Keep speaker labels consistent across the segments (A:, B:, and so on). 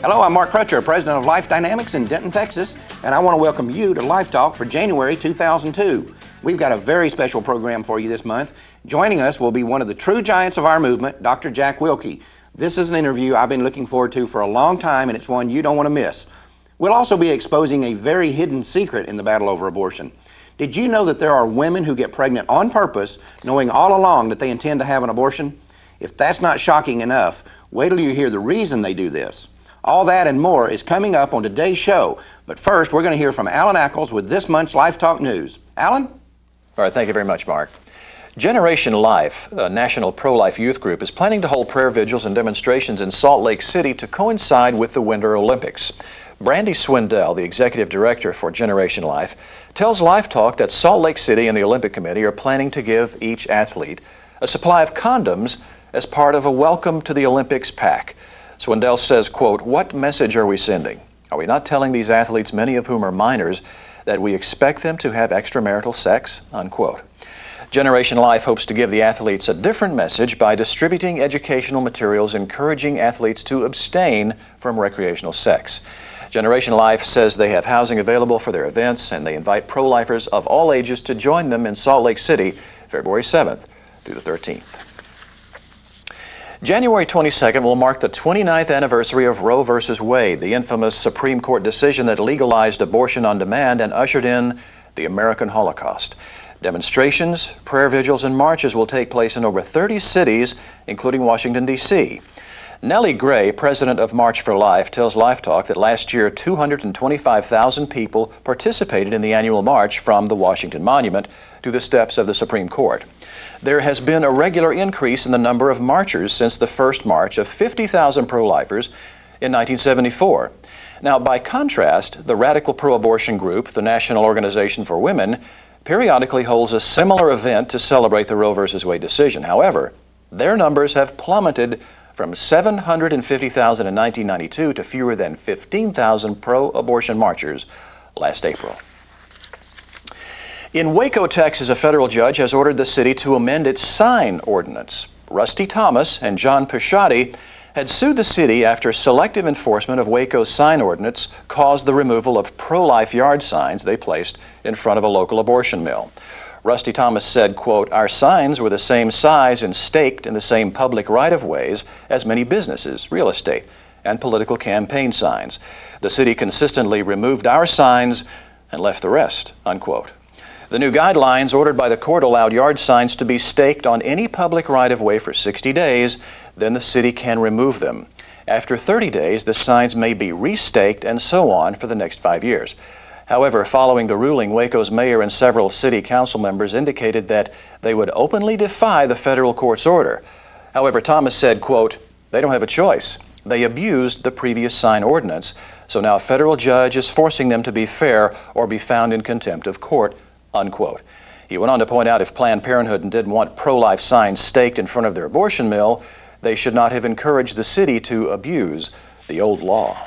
A: Hello, I'm Mark Crutcher, President of Life Dynamics in Denton, Texas, and I want to welcome you to LifeTalk for January 2002. We've got a very special program for you this month. Joining us will be one of the true giants of our movement, Dr. Jack Wilkie. This is an interview I've been looking forward to for a long time, and it's one you don't want to miss. We'll also be exposing a very hidden secret in the battle over abortion. Did you know that there are women who get pregnant on purpose, knowing all along that they intend to have an abortion? If that's not shocking enough, wait till you hear the reason they do this. All that and more is coming up on today's show. But first, we're going to hear from Alan Ackles with this month's LifeTalk News. Alan?
B: All right, thank you very much, Mark. Generation Life, a national pro-life youth group, is planning to hold prayer vigils and demonstrations in Salt Lake City to coincide with the Winter Olympics. Brandy Swindell, the executive director for Generation Life, tells LifeTalk that Salt Lake City and the Olympic Committee are planning to give each athlete a supply of condoms as part of a Welcome to the Olympics pack. Swindell says, quote, "What message are we sending? Are we not telling these athletes, many of whom are minors, that we expect them to have extramarital sex?" Unquote. Generation Life hopes to give the athletes a different message by distributing educational materials encouraging athletes to abstain from recreational sex. Generation Life says they have housing available for their events, and they invite pro-lifers of all ages to join them in Salt Lake City, February 7th through the 13th. January 22nd will mark the 29th anniversary of Roe v. Wade, the infamous Supreme Court decision that legalized abortion on demand and ushered in the American Holocaust. Demonstrations, prayer vigils, and marches will take place in over 30 cities, including Washington, D.C. Nellie Gray, president of March for Life, tells LifeTalk that last year 225,000 people participated in the annual march from the Washington Monument to the steps of the Supreme Court. There has been a regular increase in the number of marchers since the first march of 50,000 pro-lifers in 1974. Now, by contrast, the radical pro-abortion group, the National Organization for Women, periodically holds a similar event to celebrate the Roe v. Wade decision. However, their numbers have plummeted from 750,000 in 1992 to fewer than 15,000 pro-abortion marchers last April. In Waco, Texas, a federal judge has ordered the city to amend its sign ordinance. Rusty Thomas and John Pisciotti had sued the city after selective enforcement of Waco's sign ordinance caused the removal of pro-life yard signs they placed in front of a local abortion mill. Rusty Thomas said, quote, "Our signs were the same size and staked in the same public right-of-ways as many businesses, real estate, and political campaign signs. The city consistently removed our signs and left the rest," unquote. The new guidelines ordered by the court allowed yard signs to be staked on any public right-of-way for 60 days, then the city can remove them. After 30 days, the signs may be restaked and so on for the next 5 years. However, following the ruling, Waco's mayor and several city council members indicated that they would openly defy the federal court's order. However, Thomas said, quote, "They don't have a choice. They abused the previous sign ordinance, so now a federal judge is forcing them to be fair or be found in contempt of court," unquote. He went on to point out if Planned Parenthood didn't want pro-life signs staked in front of their abortion mill, they should not have encouraged the city to abuse the old law.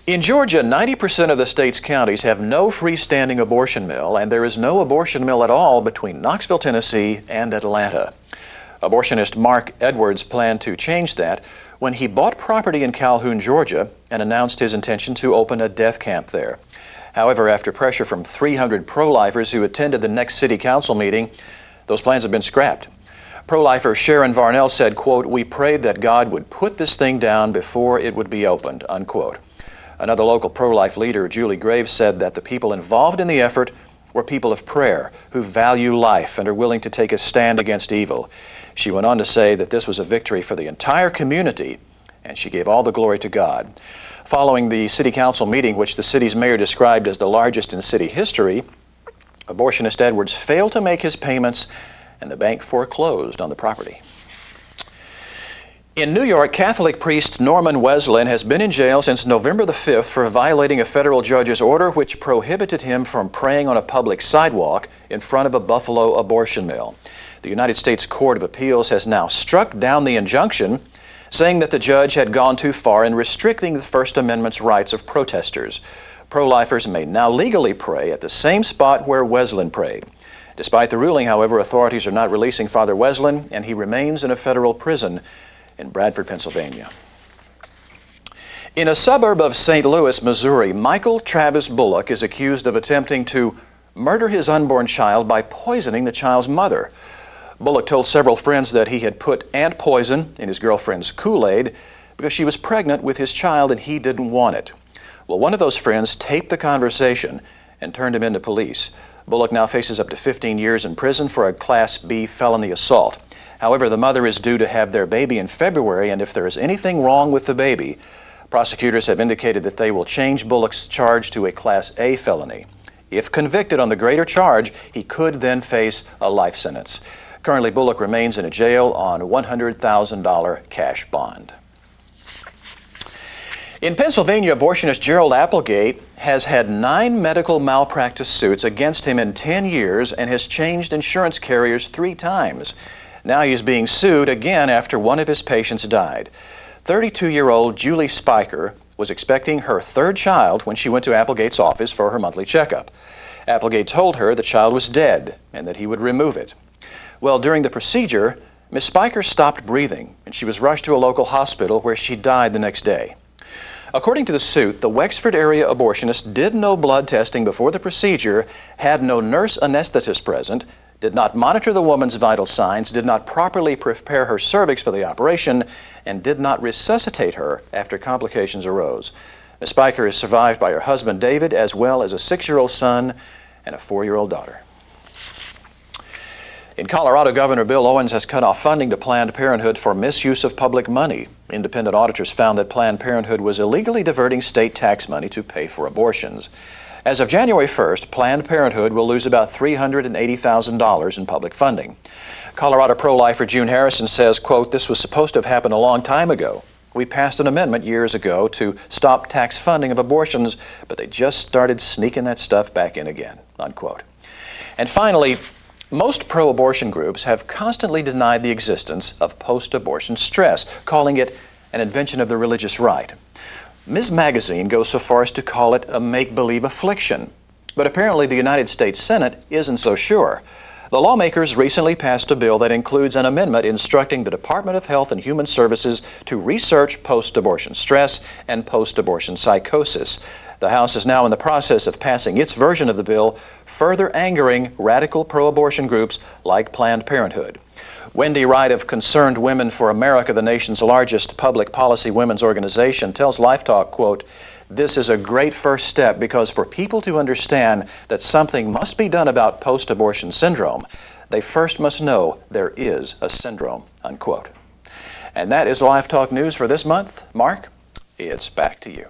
B: In Georgia, 90% of the state's counties have no freestanding abortion mill, and there is no abortion mill at all between Knoxville, Tennessee and Atlanta. Abortionist Mark Edwards planned to change that when he bought property in Calhoun, Georgia, and announced his intention to open a death camp there. However, after pressure from 300 pro-lifers who attended the next city council meeting, those plans have been scrapped. Pro-lifer Sharon Varnell said, quote, "We prayed that God would put this thing down before it would be opened," unquote. Another local pro-life leader, Julie Graves, said that the people involved in the effort were people of prayer who value life and are willing to take a stand against evil. She went on to say that this was a victory for the entire community, and she gave all the glory to God. Following the city council meeting, which the city's mayor described as the largest in city history, abortionist Edwards failed to make his payments, and the bank foreclosed on the property. In New York, Catholic priest Norman Wesleyan has been in jail since November the 5th for violating a federal judge's order which prohibited him from praying on a public sidewalk in front of a Buffalo abortion mill. The United States Court of Appeals has now struck down the injunction, saying that the judge had gone too far in restricting the First Amendment's rights of protesters. Pro-lifers may now legally pray at the same spot where Wesleyan prayed. Despite the ruling, however, authorities are not releasing Father Wesleyan, and he remains in a federal prison in Bradford, Pennsylvania. In a suburb of St. Louis, Missouri, Michael Travis Bullock is accused of attempting to murder his unborn child by poisoning the child's mother. Bullock told several friends that he had put ant poison in his girlfriend's Kool-Aid because she was pregnant with his child and he didn't want it. Well, one of those friends taped the conversation and turned him into police. Bullock now faces up to 15 years in prison for a Class B felony assault. However, the mother is due to have their baby in February, and if there is anything wrong with the baby, prosecutors have indicated that they will change Bullock's charge to a Class A felony. If convicted on the greater charge, he could then face a life sentence. Currently, Bullock remains in a jail on a $100,000 cash bond. In Pennsylvania, abortionist Gerald Applegate has had 9 medical malpractice suits against him in 10 years and has changed insurance carriers 3 times. Now he is being sued again after one of his patients died. 32-year-old Julie Spiker was expecting her 3rd child when she went to Applegate's office for her monthly checkup. Applegate told her the child was dead and that he would remove it. Well, during the procedure, Ms. Spiker stopped breathing and she was rushed to a local hospital where she died the next day. According to the suit, the Wexford area abortionist did no blood testing before the procedure, had no nurse anesthetist present, did not monitor the woman's vital signs, did not properly prepare her cervix for the operation, and did not resuscitate her after complications arose. Ms. Spiker is survived by her husband David, as well as a 6-year-old son and a 4-year-old daughter. In Colorado, Governor Bill Owens has cut off funding to Planned Parenthood for misuse of public money. Independent auditors found that Planned Parenthood was illegally diverting state tax money to pay for abortions. As of January 1st, Planned Parenthood will lose about $380,000 in public funding. Colorado pro-lifer June Harrison says, quote, "This was supposed to have happened a long time ago. We passed an amendment years ago to stop tax funding of abortions, but they just started sneaking that stuff back in again," unquote. And finally, most pro-abortion groups have constantly denied the existence of post-abortion stress, calling it an invention of the religious right. Ms. Magazine goes so far as to call it a make-believe affliction. But apparently the United States Senate isn't so sure. The lawmakers recently passed a bill that includes an amendment instructing the Department of Health and Human Services to research post-abortion stress and post-abortion psychosis. The House is now in the process of passing its version of the bill, further angering radical pro-abortion groups like Planned Parenthood. Wendy Wright of Concerned Women for America, the nation's largest public policy women's organization, tells LifeTalk, quote, "This is a great first step because for people to understand that something must be done about post-abortion syndrome, they first must know there is a syndrome," unquote. And that is LifeTalk News for this month. Mark, it's back to you.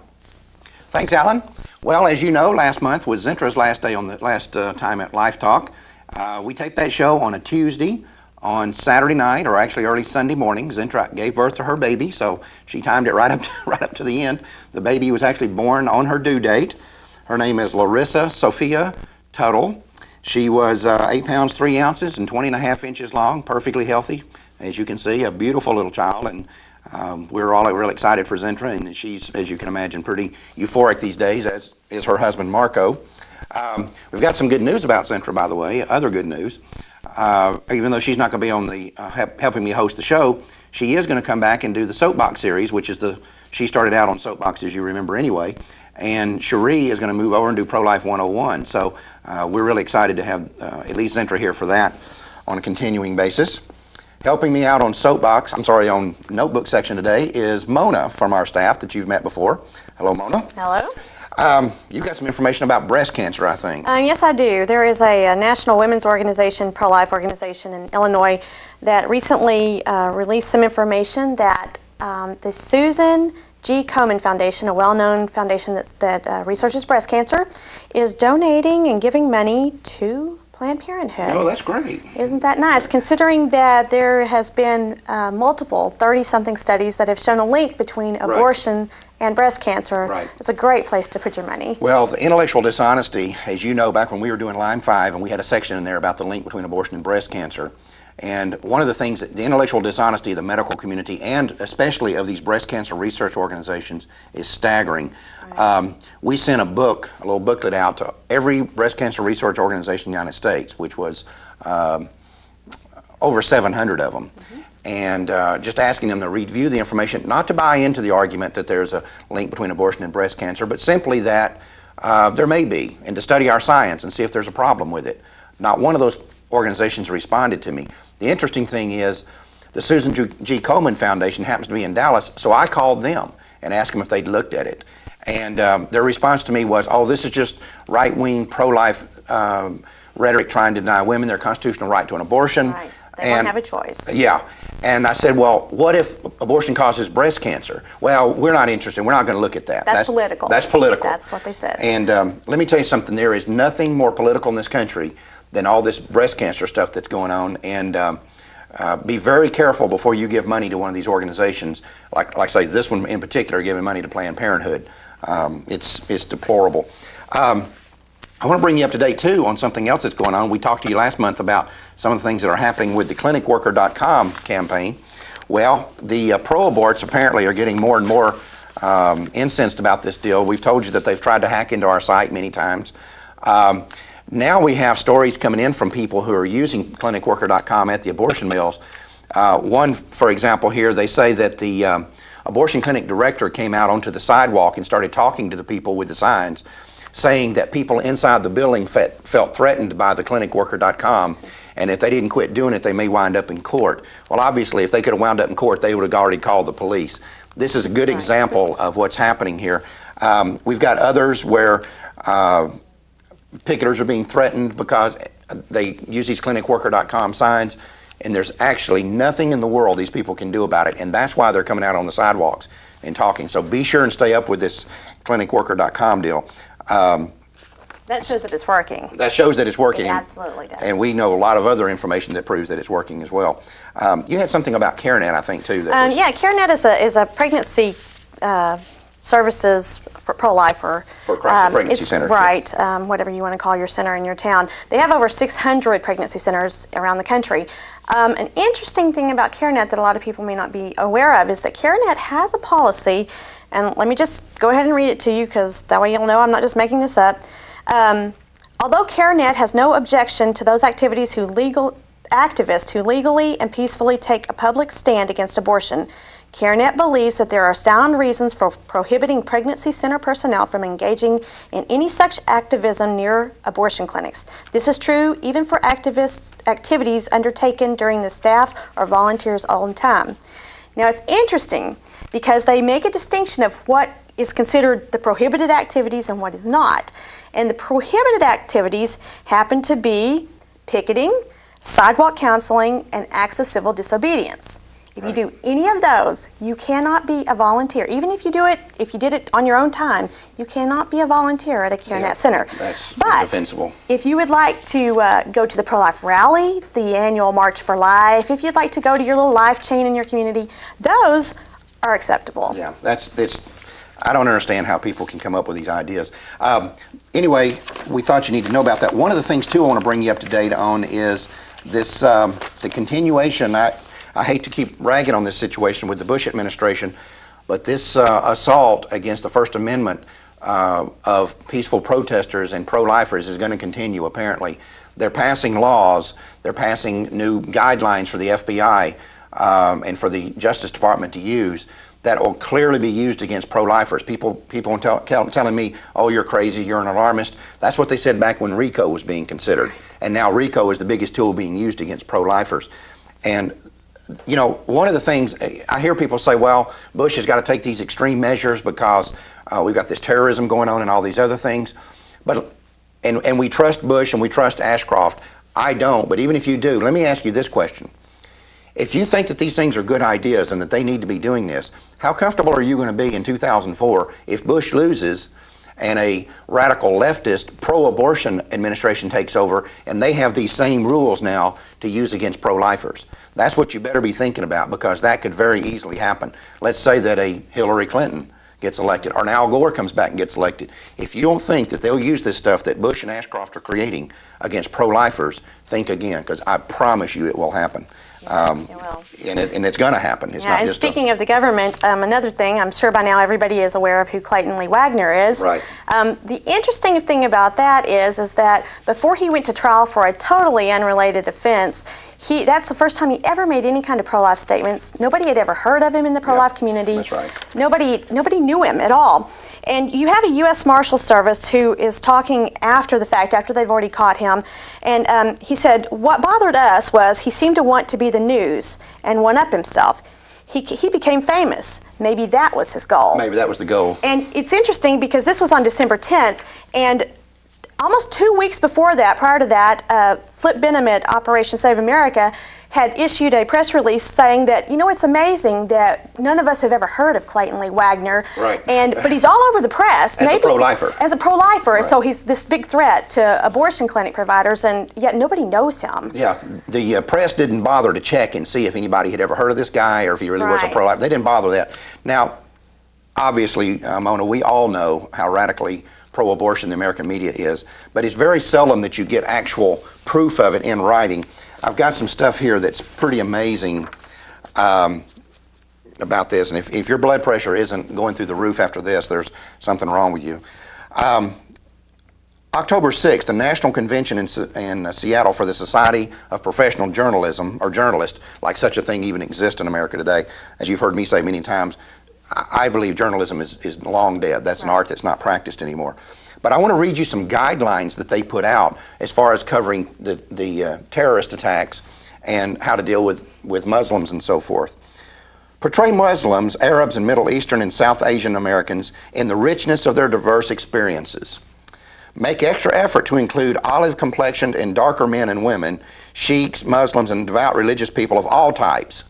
A: Thanks, Alan. Well, as you know, last month was Zentra's last day on the last time at LifeTalk. We taped that show on a Tuesday. On Saturday night, or actually early Sunday morning, Zentra gave birth to her baby, so she timed it right up to the end. The baby was actually born on her due date. Her name is Larissa Sophia Tuttle. She was 8 pounds 3 ounces and 20.5 inches long, perfectly healthy. As you can see, a beautiful little child, and we're all real excited for Zentra, and she's, as you can imagine, pretty euphoric these days, as is her husband Marco. We've got some good news about Zentra, by the way, other good news. Even though she's not going to be on the helping me host the show, she is going to come back and do the Soapbox series, which is she started out on Soapbox, as you remember anyway, and Cherie is going to move over and do Pro-Life 101. So we're really excited to have at least Zentra here for that on a continuing basis. Helping me out on Soapbox, on Notebook section today is Mona from our staff that you've met before. Hello, Mona.
C: Hello.
A: You've got some information about breast cancer, I think.
C: Yes, I do. There is a national women's organization, pro-life organization in Illinois, that recently released some information that the Susan G. Komen Foundation, a well-known foundation that researches breast cancer, is donating and giving money to Planned Parenthood.
A: Oh, that's great.
C: Isn't that nice? Considering that there has been multiple 30-something studies that have shown a link between abortion and breast cancer.
A: Right.
C: It's a great place to put your money.
A: Well, the intellectual dishonesty, as you know, back when we were doing Line 5, and we had a section in there about the link between abortion and breast cancer. And one of the things that the intellectual dishonesty of the medical community, and especially of these breast cancer research organizations, is staggering. Right. We sent a little booklet out to every breast cancer research organization in the United States, which was over 700 of them. Mm-hmm. and just asking them to review the information, not to buy into the argument that there's a link between abortion and breast cancer, but simply that there may be, and to study our science and see if there's a problem with it. Not one of those organizations responded to me. The interesting thing is the Susan G. Komen Foundation happens to be in Dallas, so I called them and asked them if they'd looked at it. And their response to me was, oh, this is just right-wing, pro-life rhetoric trying to deny women their constitutional right to an abortion.
C: Right. They won't have a choice.
A: Yeah. And I said, well, what if abortion causes breast cancer? Well, we're not interested. We're not going to look at that.
C: That's political.
A: That's political.
C: That's what they said.
A: And let me tell you something. There is nothing more political in this country than all this breast cancer stuff that's going on. And be very careful before you give money to one of these organizations, like say this one in particular, giving money to Planned Parenthood. It's deplorable. I want to bring you up to date too on something else that's going on. We talked to you last month about some of the things that are happening with the clinicworker.com campaign. Well, the pro-aborts apparently are getting more and more incensed about this deal. We've told you that they've tried to hack into our site many times. Now we have stories coming in from people who are using clinicworker.com at the abortion mills. One, for example, here, they say that the abortion clinic director came out onto the sidewalk and started talking to the people with the signs, saying that people inside the building felt threatened by the clinicworker.com, and if they didn't quit doing it, they may wind up in court. Well, obviously, if they could have wound up in court, they would have already called the police. This is a good example of what's happening here. We've got others where picketers are being threatened because they use these clinicworker.com signs, and there's actually nothing in the world these people can do about it, and that's why they're coming out on the sidewalks and talking. So be sure and stay up with this clinicworker.com deal.
C: That shows that it's working.
A: That shows that it's working.
C: It absolutely does.
A: And we know a lot of other information that proves that it's working as well. You had something about CareNet, I think, too.
C: Yeah, CareNet is a pregnancy services for pro-life or
A: for crisis pregnancy center.
C: Right, whatever you want to call your center in your town. They have over 600 pregnancy centers around the country. An interesting thing about CareNet that a lot of people may not be aware of is that CareNet has a policy, and let me just go ahead and read it to you because that way you'll know I'm not just making this up. Although CareNet has no objection to those activities activists who legally and peacefully take a public stand against abortion, CareNet believes that there are sound reasons for prohibiting pregnancy center personnel from engaging in any such activism near abortion clinics. This is true even for activities undertaken during the staff or volunteers' own time. Now it's interesting because they make a distinction of what is considered the prohibited activities and what is not. And the prohibited activities happen to be picketing, sidewalk counseling, and acts of civil disobedience. If you do any of those, you cannot be a volunteer. Even if you did it on your own time, you cannot be a volunteer at a CareNet center.
A: That's
C: indefensible. If you would like to go to the Pro-Life Rally, the annual March for Life, if you'd like to go to your little life chain in your community, those are acceptable.
A: Yeah, I don't understand how people can come up with these ideas. Anyway, we thought you need to know about that. One of the things, too, I want to bring you up to date on is this, the continuation. I hate to keep ragging on this situation with the Bush administration, but this assault against the First Amendment of peaceful protesters and pro-lifers is going to continue, apparently. They're passing laws, they're passing new guidelines for the FBI and for the Justice Department to use that will clearly be used against pro-lifers. People telling me, oh, you're crazy, you're an alarmist. That's what they said back when RICO was being considered. And now RICO is the biggest tool being used against pro-lifers. And you know, one of the things, I hear people say, well, Bush has got to take these extreme measures because we've got this terrorism going on and all these other things. And we trust Bush and we trust Ashcroft. I don't, but even if you do, let me ask you this question. If you think that these things are good ideas and that they need to be doing this, how comfortable are you going to be in 2004 if Bush loses and a radical leftist pro-abortion administration takes over and they have these same rules now to use against pro-lifers? That's what you better be thinking about, because that could very easily happen. Let's say that a Hillary Clinton gets elected or an Al Gore comes back and gets elected. If you don't think that they'll use this stuff that Bush and Ashcroft are creating against pro-lifers, think again, because I promise you it will happen.
C: It will.
A: And it's going to happen. It's not
C: and
A: just
C: speaking of the government, another thing, I'm sure by now everybody is aware of who Clayton Lee Wagner is.
A: Right.
C: The interesting thing about that is that before he went to trial for a totally unrelated offense, That's the first time he ever made any kind of pro-life statements. Nobody had ever heard of him in the pro-life community.
A: That's right.
C: Nobody knew him at all. And you have a U.S. Marshal Service who is talking after the fact, after they've already caught him. And he said, what bothered us was he seemed to want to be the news and one-up himself. He became famous. Maybe that was his goal.
A: Maybe that was the goal.
C: And it's interesting because this was on December 10th, and almost 2 weeks before that, prior to that, Flip Benham at Operation Save America had issued a press release saying that, you know, it's amazing that none of us have ever heard of Clayton Lee Wagner.
A: Right.
C: But he's all over the press.
A: As a pro-lifer.
C: As a pro-lifer.
A: Right.
C: So he's this big threat to abortion clinic providers, and yet nobody knows him.
A: Yeah, the press didn't bother to check and see if anybody had ever heard of this guy or if he really was a pro-lifer. They didn't bother that. Now, obviously, Mona, we all know how radically pro-abortion the American media is, but it's very seldom that you get actual proof of it in writing. I've got some stuff here that's pretty amazing about this, and if your blood pressure isn't going through the roof after this, there's something wrong with you. October 6th, the National Convention in Seattle for the Society of Professional Journalism, or journalists, like such a thing even exists in America today. As you've heard me say many times, I believe journalism is long dead. That's an art that's not practiced anymore. But I want to read you some guidelines that they put out as far as covering the terrorist attacks and how to deal with Muslims and so forth. Portray Muslims, Arabs, and Middle Eastern and South Asian Americans in the richness of their diverse experiences. Make extra effort to include olive-complexioned and darker men and women, sheiks, Muslims, and devout religious people of all types.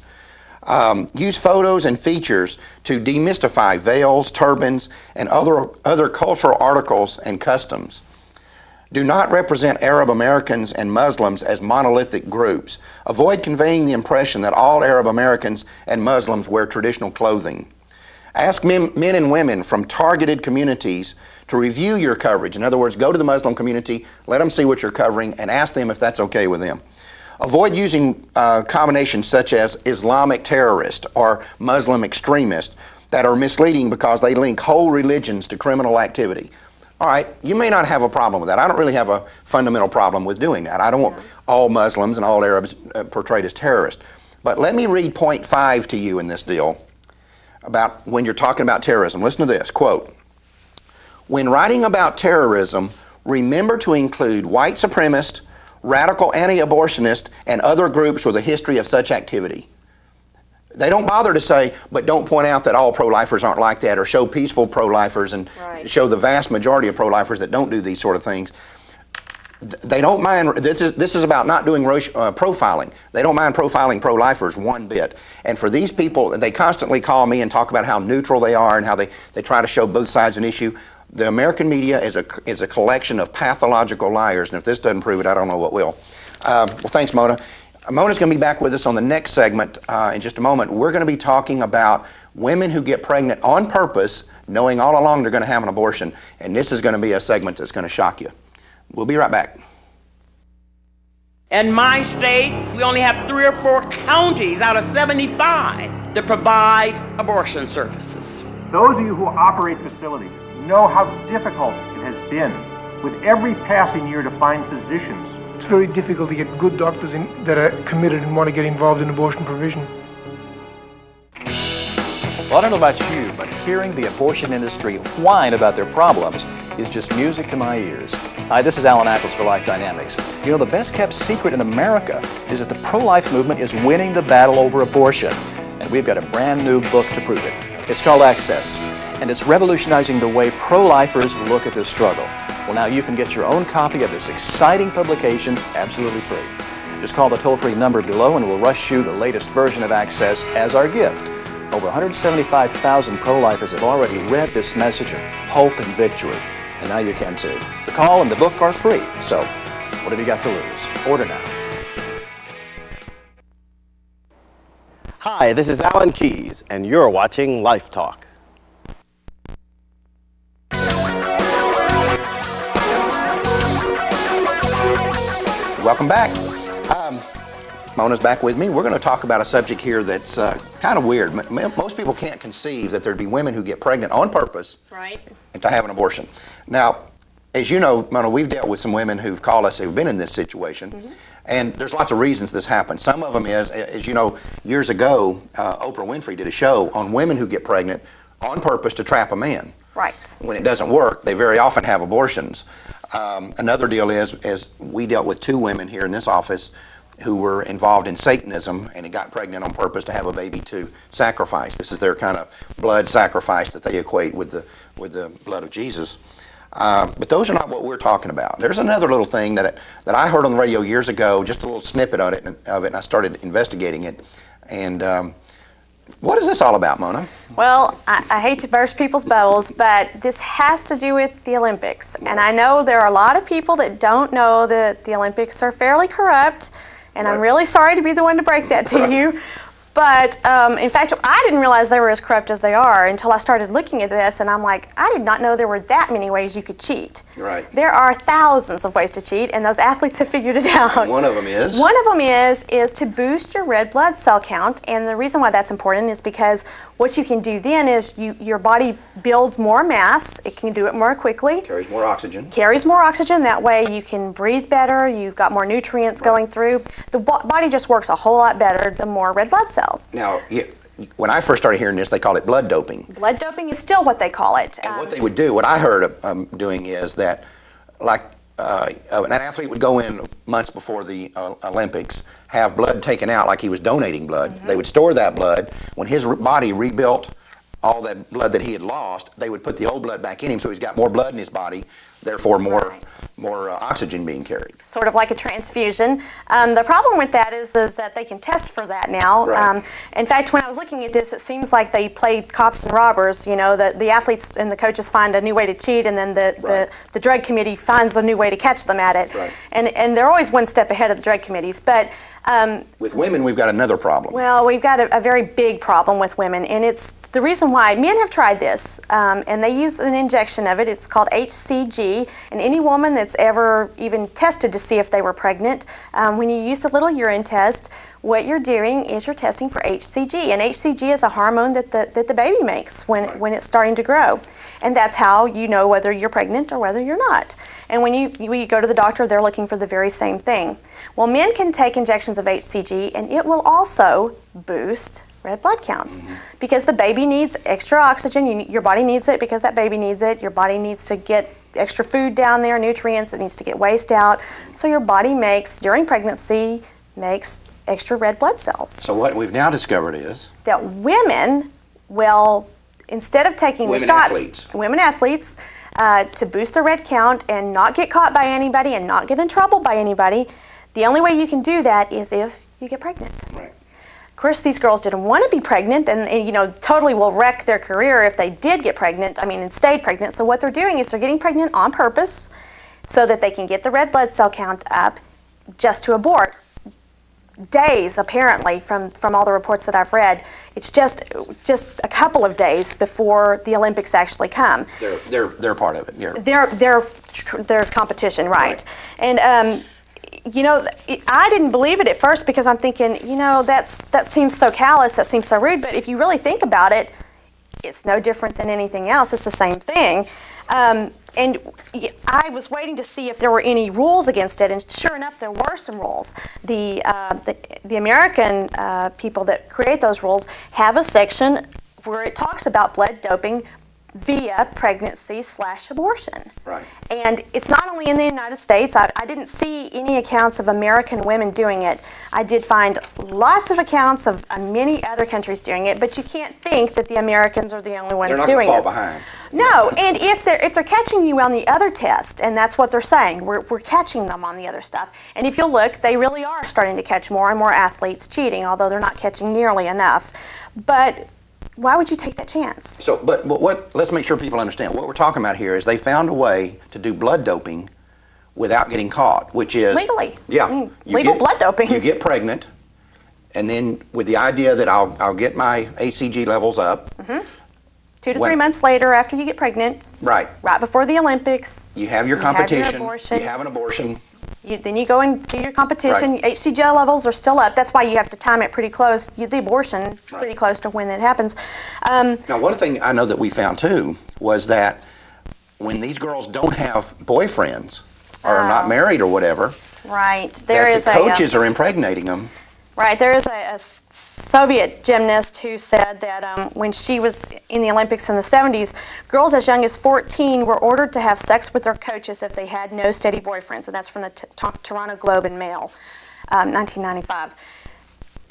A: Use photos and features to demystify veils, turbans, and other cultural articles and customs. Do not represent Arab Americans and Muslims as monolithic groups. Avoid conveying the impression that all Arab Americans and Muslims wear traditional clothing. Ask men and women from targeted communities to review your coverage. In other words, go to the Muslim community, let them see what you're covering, and ask them if that's okay with them. Avoid using combinations such as Islamic terrorist or Muslim extremist that are misleading because they link whole religions to criminal activity. All right, you may not have a problem with that. I don't really have a fundamental problem with doing that. I don't want all Muslims and all Arabs portrayed as terrorists. But let me read point 5 to you in this deal about when you're talking about terrorism. Listen to this, quote, when writing about terrorism, remember to include white supremacists, radical anti-abortionists, and other groups with a history of such activity. They don't bother to say, but don't point out that all pro-lifers aren't like that, or show peaceful pro-lifers and show the vast majority of pro-lifers that don't do these sort of things. They don't mind. This is about not doing profiling. They don't mind profiling pro-lifers one bit. And for these people, they constantly call me and talk about how neutral they are and how they try to show both sides of an issue. The American media is a collection of pathological liars, and if this doesn't prove it, I don't know what will. Well, thanks, Mona. Mona's going to be back with us on the next segment in just a moment. We're going to be talking about women who get pregnant on purpose, knowing all along they're going to have an abortion, and this is going to be a segment that's going to shock you. We'll be right back.
D: In my state, we only have 3 or 4 counties out of 75 that provide abortion services.
E: Those of you who operate facilities know how difficult it has been with every passing year to find physicians.
F: It's very difficult to get good doctors that are committed and want to get involved in abortion provision.
B: Well, I don't know about you, but hearing the abortion industry whine about their problems is just music to my ears. Hi, this is Alan Ackles for Life Dynamics. You know, the best kept secret in America is that the pro-life movement is winning the battle over abortion. And we've got a brand new book to prove it. It's called Access, and it's revolutionizing the way pro-lifers look at this struggle. Well, now you can get your own copy of this exciting publication absolutely free. Just call the toll-free number below and we'll rush you the latest version of Access as our gift. Over 175,000 pro-lifers have already read this message of hope and victory, and now you can too. The call and the book are free, so what have you got to lose? Order now.
G: Hi, this is Alan Keyes, and you're watching LifeTalk.
A: Welcome back. Mona's back with me. We're going to talk about a subject here that's kind of weird. Most people can't conceive that there'd be women who get pregnant on purpose and to have an abortion. Now, as you know, Mona, we've dealt with some women who've called us who've been in this situation, and there's lots of reasons this happens. Some of them is, as you know, years ago, Oprah Winfrey did a show on women who get pregnant on purpose to trap a man.
C: Right.
A: When it doesn't work, they very often have abortions. Another deal is we dealt with 2 women here in this office who were involved in Satanism and got pregnant on purpose to have a baby to sacrifice. This is their kind of blood sacrifice that they equate with the blood of Jesus. But those are not what we're talking about. There's another little thing that I heard on the radio years ago, just a little snippet of it, and I started investigating it. And what is this all about, Mona?
C: Well, I hate to burst people's bubbles, but this has to do with the Olympics. And I know there are a lot of people that don't know that the Olympics are fairly corrupt, and I'm really sorry to be the one to break that to you. But in fact, I didn't realize they were as corrupt as they are until I started looking at this, and I'm like, I did not know there were that many ways you could cheat.
A: Right.
C: There are thousands of ways to cheat, and those athletes have figured it out.
A: And one of them is?
C: One of them is to boost your red blood cell count, and the reason why that's important is because what you can do then is your body builds more mass. It can do it more quickly.
A: Carries more oxygen.
C: Carries more oxygen. That way you can breathe better. You've got more nutrients going through. The body just works a whole lot better the more red blood cells.
A: Now, when I first started hearing this, they called it blood doping.
C: Blood doping is still what they call it.
A: And what they would do, what I heard of doing is that, like an athlete would go in months before the Olympics, have blood taken out like he was donating blood. They would store that blood. When his body rebuilt all that blood that he had lost, they would put the old blood back in him, so he's got more blood in his body, therefore more oxygen being carried.
C: Sort of like a transfusion. The problem with that is that they can test for that now.
A: Right.
C: In fact, when I was looking at this, it seems like they play cops and robbers. You know, the athletes and the coaches find a new way to cheat, and then the drug committee finds a new way to catch them at it.
A: Right.
C: And they're always one step ahead of the drug committees. But
A: with women, we've got another problem.
C: well, we've got a very big problem with women, and it's the reason why men have tried this, and they use an injection of it. It's called HCG, and any woman that's ever even tested to see if they were pregnant, when you use a little urine test, what you're doing is you're testing for HCG, and HCG is a hormone that the baby makes when it's starting to grow, and that's how you know whether you're pregnant or whether you're not. And when you go to the doctor, they're looking for the very same thing. Well, men can take injections of HCG, and it will also boost red blood counts because the baby needs extra oxygen. Your body needs it because that baby needs it. Your body needs to get extra food down there, nutrients. It needs to get waste out. So your body during pregnancy, makes extra red blood cells.
A: So what we've now discovered is
C: that women will, instead of taking the shots, women athletes, to boost their red count and not get caught by anybody and not get in trouble by anybody, the only way you can do that is if you get pregnant.
A: Right.
C: Of course, these girls didn't want to be pregnant, and you know, totally will wreck their career if they did get pregnant. I mean, and stayed pregnant. So what they're doing is they're getting pregnant on purpose, so that they can get the red blood cell count up, just to abort. Days, apparently, from all the reports that I've read, it's just a couple of days before the Olympics actually come.
A: They're part of it. Yeah.
C: Their competition, right? And you know, I didn't believe it at first because I'm thinking, you know, that seems so callous, that seems so rude. But if you really think about it, it's no different than anything else. It's the same thing. And I was waiting to see if there were any rules against it, and sure enough, there were some rules. The American people that create those rules have a section where it talks about blood doping via pregnancy/abortion.
A: Right.
C: And it's not only in the United States. I didn't see any accounts of American women doing it. I did find lots of accounts of many other countries doing it, but you can't think that the Americans are the only ones doing
A: They're not going
C: this.
A: to fall behind.
C: No, and if they're catching you on the other test, and that's what they're saying, we're catching them on the other stuff. And if you'll look, they really are starting to catch more and more athletes cheating, although they're not catching nearly enough. But why would you take that chance?
A: So, but let's make sure people understand. What we're talking about here is they found a way to do blood doping without getting caught, which is
C: legally.
A: Yeah,
C: legal blood doping.
A: You get pregnant, and then with the idea that I'll get my HCG levels up.
C: 2 to 3 months later, after you get pregnant.
A: Right.
C: Right before the Olympics.
A: You have your competition.
C: You
A: have an abortion.
C: Then you go and do your competition.
A: Right.
C: HCG levels are still up. That's why you have to time it pretty close, the abortion, pretty close to when it happens.
A: Now, one thing I know that we found too was that when these girls don't have boyfriends or are not married or whatever,
C: right.
A: that the coaches are impregnating them.
C: Right. There is a Soviet gymnast who said that when she was in the Olympics in the 70s, girls as young as 14 were ordered to have sex with their coaches if they had no steady boyfriends, and that's from the Toronto Globe and Mail, 1995.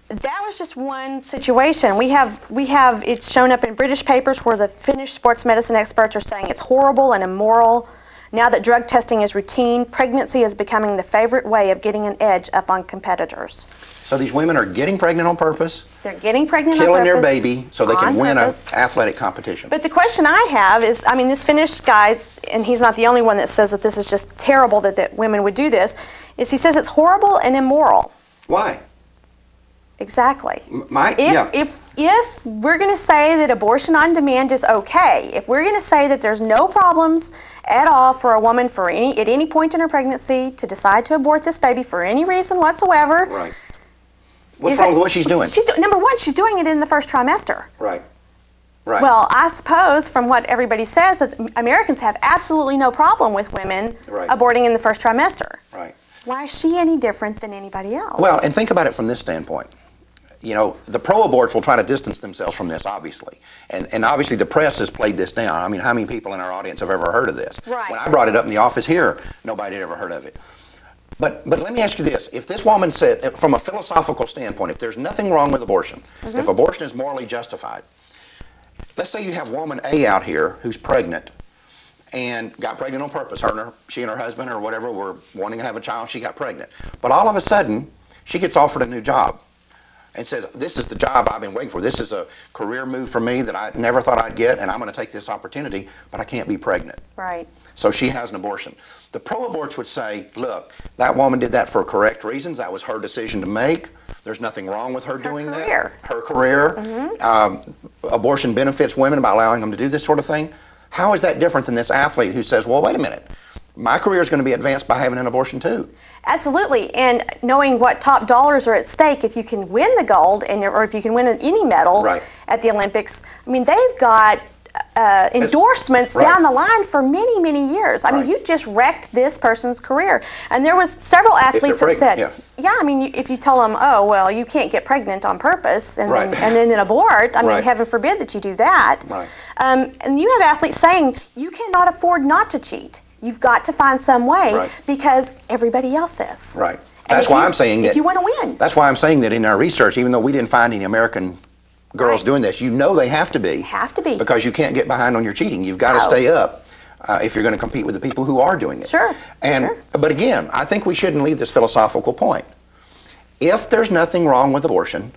C: That was just one situation. We have it's shown up in British papers where the Finnish sports medicine experts are saying it's horrible and immoral. Now that drug testing is routine, pregnancy is becoming the favorite way of getting an edge up on competitors.
A: So these women are getting pregnant on purpose.
C: They're getting pregnant on
A: killing
C: purpose.
A: their baby so they can win an
C: purpose.
A: athletic competition.
C: But the question I have is, I mean, this Finnish guy, and he's not the only one that says that this is just terrible that women would do this, is he says it's horrible and immoral.
A: Why?
C: Exactly.
A: Yeah.
C: If we're going to say that abortion on demand is okay, if we're going to say that there's no problems at all for a woman at any point in her pregnancy to decide to abort this baby for any reason whatsoever.
A: Right. What's wrong with what she's doing?
C: Number one, she's doing it in the first trimester.
A: Right. Right.
C: Well, I suppose from what everybody says that Americans have absolutely no problem with women aborting in the first trimester.
A: Right.
C: Why is she any different than anybody else?
A: Well, and think about it from this standpoint. You know, the pro-aborts will try to distance themselves from this, obviously. And obviously the press has played this down. I mean, how many people in our audience have ever heard of this?
C: Right.
A: When I brought it up in the office here, nobody had ever heard of it. But let me ask you this. If this woman said, from a philosophical standpoint, if there's nothing wrong with abortion, if abortion is morally justified, let's say you have woman A out here who's pregnant and got pregnant on purpose. She and her husband or whatever were wanting to have a child. She got pregnant. But all of a sudden, she gets offered a new job and says, this is the job I've been waiting for. This is a career move for me that I never thought I'd get, and I'm going to take this opportunity, but I can't be pregnant.
C: Right.
A: So she has an abortion. The pro-aborts would say, look, that woman did that for correct reasons. That was her decision to make. There's nothing wrong with her doing that. Her career. Abortion benefits women by allowing them to do this sort of thing. How is that different than this athlete who says, well, wait a minute, my career is going to be advanced by having an abortion too?
C: Absolutely, and knowing what top dollars are at stake, if you can win the gold or if you can win any medal at the Olympics, I mean, they've got endorsements down the line for many, many years. I mean, you just wrecked this person's career. And there was several athletes that said, I mean, if you tell them, oh, well, you can't get pregnant on purpose and then abort, I mean, heaven forbid that you do that. And you have athletes saying, you cannot afford not to cheat. You've got to find some way because everybody else is.
A: Right. That's why I'm saying that.
C: If you want to win.
A: That's why I'm saying that in our research, even though we didn't find any American girls doing this, you know they have to be.
C: Have to be.
A: Because you can't get behind on your cheating. You've got to stay up if you're going to compete with the people who are doing it. But again, I think we shouldn't leave this philosophical point. If there's nothing wrong with abortion,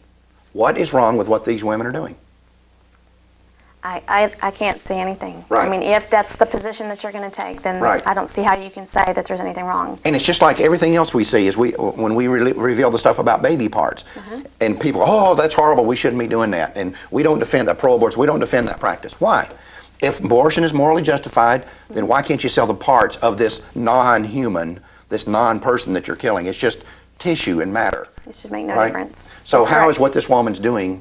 A: what is wrong with what these women are doing?
C: I can't see anything. I mean, if that's the position that you're going to take, then I don't see how you can say that there's anything wrong.
A: And it's just like everything else we see is when we reveal the stuff about baby parts, and people, oh, that's horrible, we shouldn't be doing that. And we don't defend that, pro-aborts, we don't defend that practice. Why? If abortion is morally justified, then why can't you sell the parts of this non-human, this non-person that you're killing? It's just tissue and matter.
C: It should make no difference.
A: So how is what this woman's doing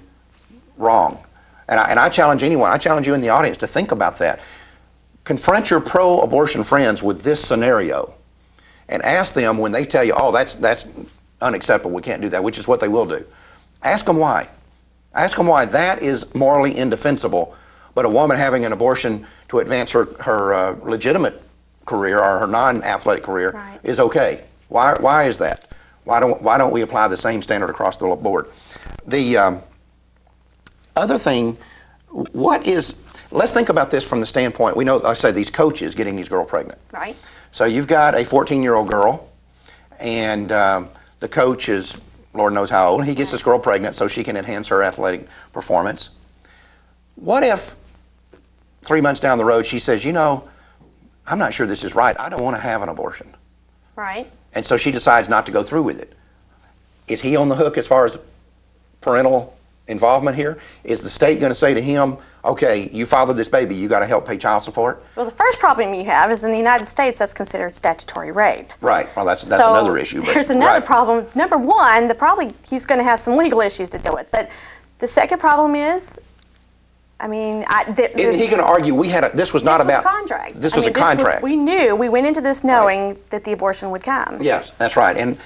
A: wrong? And I challenge anyone, I challenge you in the audience to think about that. Confront your pro-abortion friends with this scenario and ask them when they tell you, oh, that's unacceptable, we can't do that, which is what they will do. Ask them why. Ask them why that is morally indefensible, but a woman having an abortion to advance her legitimate career or her non-athletic career is okay. Why is that? Why don't we apply the same standard across the board? The other thing, let's think about this from the standpoint, we know, I say these coaches getting these girls pregnant. So you've got a 14-year-old girl, and the coach is, Lord knows how old, he gets this girl pregnant so she can enhance her athletic performance. What if 3 months down the road she says, you know, I'm not sure this is right, I don't want to have an abortion. And so she decides not to go through with it. Is he on the hook as far as parental involvement here? Is the state going to say to him, okay, you fathered this baby, you got to help pay child support?
C: Well, the first problem you have is in the United States that's considered statutory rape.
A: Well, that's another issue.
C: There's another problem. Number one, he's going to have some legal issues to deal with. But the second problem is I mean,
A: Is he going to argue this was not about
C: contract?
A: This was a contract.
C: We knew. We went into this knowing that the abortion would come.
A: Yes, that's right. And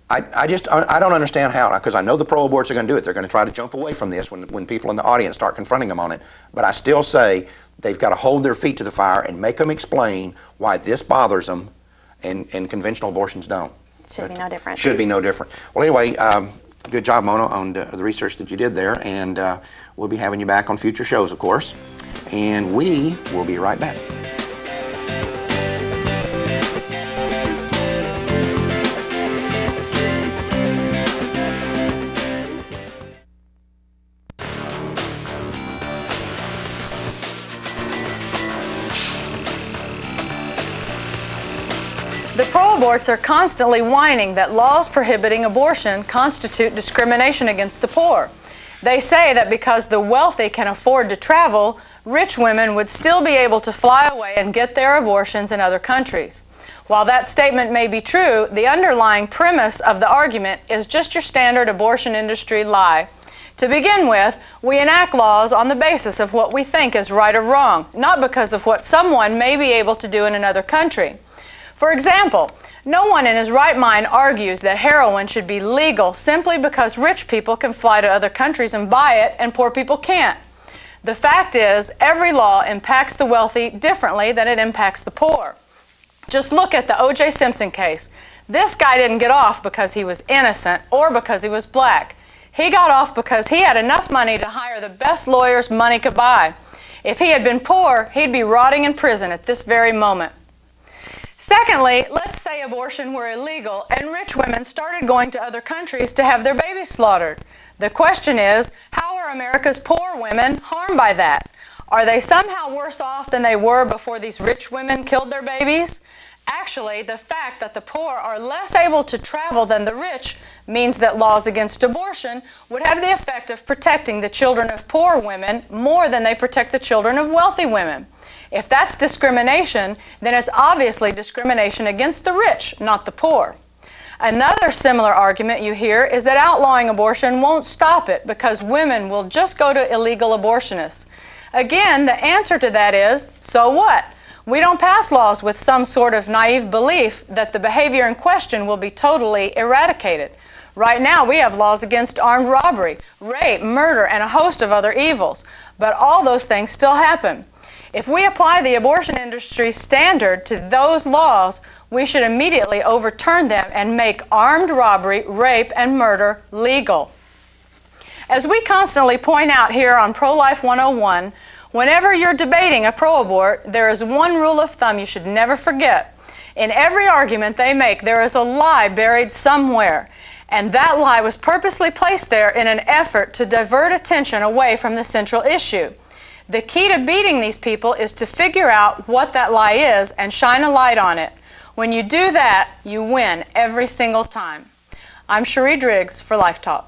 A: I don't understand how, because I know the pro-aborts are going to do it. They're going to try to jump away from this when people in the audience start confronting them on it. But I still say they've got to hold their feet to the fire and make them explain why this bothers them and conventional abortions don't.
C: Should be no different.
A: Should be no different. Well, anyway, good job, Mona, on the research that you did there. And we'll be having you back on future shows, of course. And we will be right back.
H: The pro-aborts are constantly whining that laws prohibiting abortion constitute discrimination against the poor. They say that because the wealthy can afford to travel, rich women would still be able to fly away and get their abortions in other countries. While that statement may be true, the underlying premise of the argument is just your standard abortion industry lie. To begin with, we enact laws on the basis of what we think is right or wrong, not because of what someone may be able to do in another country. For example, no one in his right mind argues that heroin should be legal simply because rich people can fly to other countries and buy it and poor people can't. The fact is, every law impacts the wealthy differently than it impacts the poor. Just look at the O.J. Simpson case. This guy didn't get off because he was innocent or because he was black. He got off because he had enough money to hire the best lawyers money could buy. If he had been poor, he'd be rotting in prison at this very moment. Secondly, let's say abortion were illegal and rich women started going to other countries to have their babies slaughtered. The question is, how are America's poor women harmed by that? Are they somehow worse off than they were before these rich women killed their babies? Actually, the fact that the poor are less able to travel than the rich means that laws against abortion would have the effect of protecting the children of poor women more than they protect the children of wealthy women. If that's discrimination, then it's obviously discrimination against the rich, not the poor. Another similar argument you hear is that outlawing abortion won't stop it because women will just go to illegal abortionists. Again, the answer to that is, so what? We don't pass laws with some sort of naive belief that the behavior in question will be totally eradicated. Right now, we have laws against armed robbery, rape, murder, and a host of other evils. But all those things still happen. If we apply the abortion industry standard to those laws, we should immediately overturn them and make armed robbery, rape, and murder legal. As we constantly point out here on Pro-Life 101, whenever you're debating a pro-abort, there is one rule of thumb you should never forget. In every argument they make, there is a lie buried somewhere. And that lie was purposely placed there in an effort to divert attention away from the central issue. The key to beating these people is to figure out what that lie is and shine a light on it. When you do that, you win every single time. I'm Cherie Driggs for LifeTalk.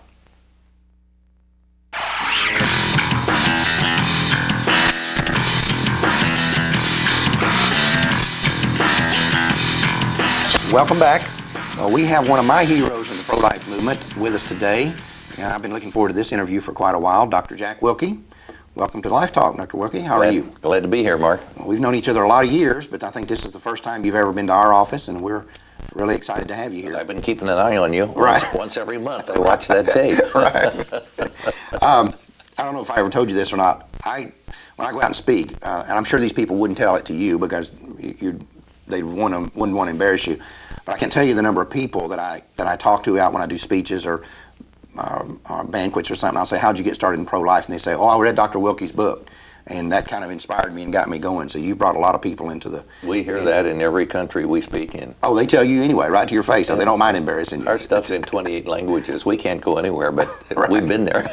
A: Welcome back. We have one of my heroes in the pro-life movement with us today, and I've been looking forward to this interview for quite a while, Dr. Jack Wilkie. Welcome to LifeTalk, Dr. Wilkie. How are you?
I: Glad to be here, Mark.
A: Well, we've known each other a lot of years, but I think this is the first time you've ever been to our office, and we're really excited to have you here.
I: I've been keeping an eye on you.
A: Right.
I: Once every month I watch that tape.
A: Right. I don't know if I ever told you this or not. When I go out and speak, and I'm sure these people wouldn't tell it to you because they wouldn't want to embarrass you, but I can tell you the number of people that I talk to out when I do speeches or banquets or something. I'll say, how'd you get started in pro-life? And they say, oh, I read Dr. Wilkie's book. And that kind of inspired me and got me going. So you brought a lot of people into the...
I: We hear that in every country we speak in.
A: Oh, they tell you anyway, right to your face, so they don't mind embarrassing you.
I: Our stuff's in 28 languages. We can't go anywhere, but
A: Right.
I: We've been there.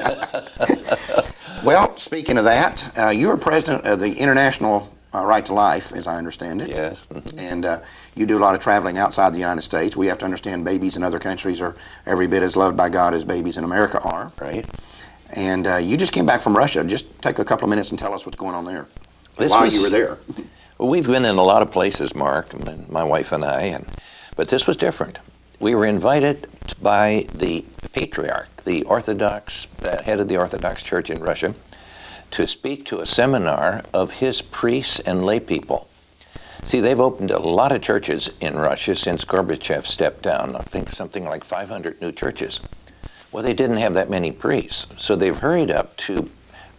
A: Well, speaking of that, you are president of the International Right to Life, as I understand it.
I: Yes.
A: And you do a lot of traveling outside the United States. We have to understand babies in other countries are every bit as loved by God as babies in America are.
I: Right.
A: And you just came back from Russia. Just take a couple of minutes and tell us what's going on there while you were there.
I: Well, we've been in a lot of places, Mark, and my wife and I, but this was different. We were invited by the patriarch, the Orthodox, the head of the Orthodox Church in Russia, to speak to a seminar of his priests and lay people. See, they've opened a lot of churches in Russia since Gorbachev stepped down. I think something like 500 new churches. Well, they didn't have that many priests, so they've hurried up to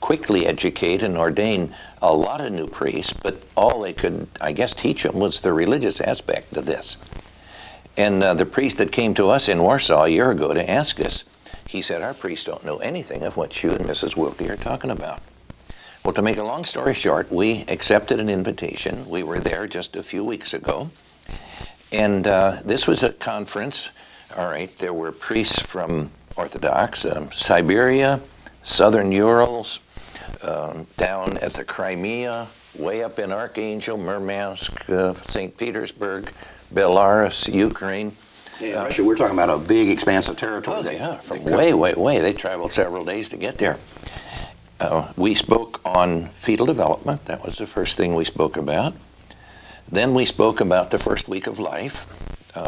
I: quickly educate and ordain a lot of new priests, but all they could, I guess, teach them was the religious aspect of this. And the priest that came to us in Warsaw a year ago to ask us, he said, our priests don't know anything of what you and Mrs. Wilkie are talking about. Well, to make a long story short, we accepted an invitation. We were there just a few weeks ago. And this was a conference. All right, there were priests from Orthodox, Siberia, Southern Urals, down at the Crimea, way up in Archangel, Murmansk, St. Petersburg, Belarus, Ukraine.
A: Yeah, Russia, we're talking about a big expanse of territory.
I: Oh, yeah, from way. They traveled several days to get there. We spoke on fetal development. That was the first thing we spoke about. Then we spoke about the first week of life,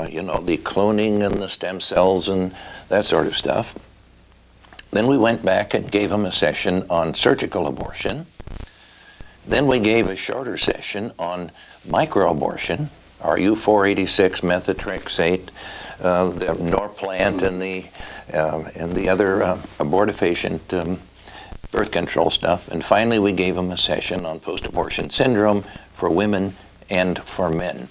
I: you know, the cloning and the stem cells and that sort of stuff. Then we went back and gave them a session on surgical abortion. Then we gave a shorter session on microabortion, RU-486, methotrexate, the Norplant, and the other abortifacient birth control stuff. And finally, we gave them a session on post-abortion syndrome for women and for men.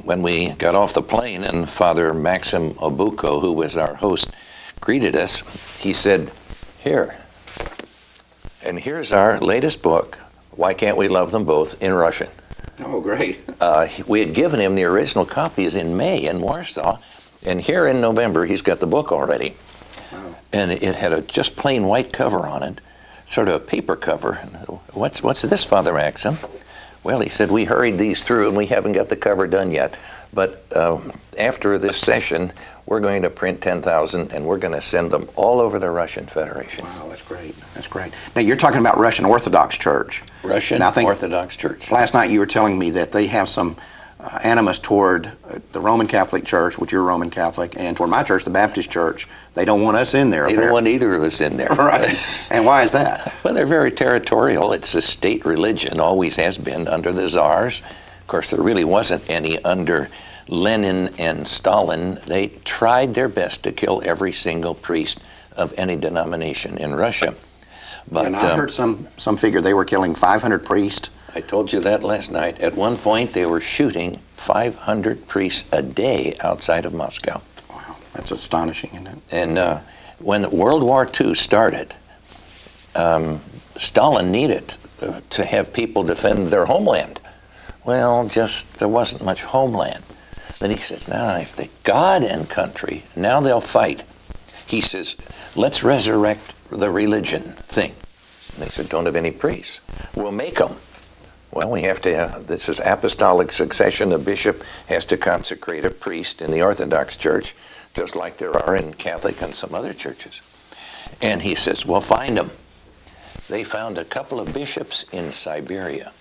I: When we got off the plane and Father Maxim Obuko, who was our host, greeted us, he said, here, and here's our latest book, Why Can't We Love Them Both, in Russian.
A: Oh, great.
I: We had given him the original copies in May in Warsaw, and here in November he's got the book already. Wow. And it had a just plain white cover on it, sort of a paper cover. What's this, Father Maxim? Well, he said, we hurried these through and we haven't got the cover done yet. But after this session, we're going to print 10,000 and we're going to send them all over the Russian Federation.
A: Wow, that's great. That's great. Now, you're talking about Russian Orthodox Church.
I: Russian Orthodox Church.
A: Last night you were telling me that they have some animus toward the Roman Catholic Church, which you're Roman Catholic, and toward my church, the Baptist Church. They don't want us in there.
I: They don't want either of us in there.
A: Right. And why is that?
I: Well, they're very territorial. It's a state religion, always has been under the czars. Of course, there really wasn't any under Lenin and Stalin. They tried their best to kill every single priest of any denomination in Russia. But
A: and I heard some figure they were killing 500 priests.
I: I told you that last night. At one point, they were shooting 500 priests a day outside of Moscow.
A: Wow, that's astonishing, isn't it?
I: And when World War II started, Stalin needed to have people defend their homeland. Well, there wasn't much homeland. Then he says, now, if they God and country, now they'll fight. He says, let's resurrect the religion thing. And they said, don't have any priests. We'll make them. Well, we have to, this is apostolic succession. A bishop has to consecrate a priest in the Orthodox Church, just like there are in Catholic and some other churches. And he says, well, find them. They found a couple of bishops in Siberia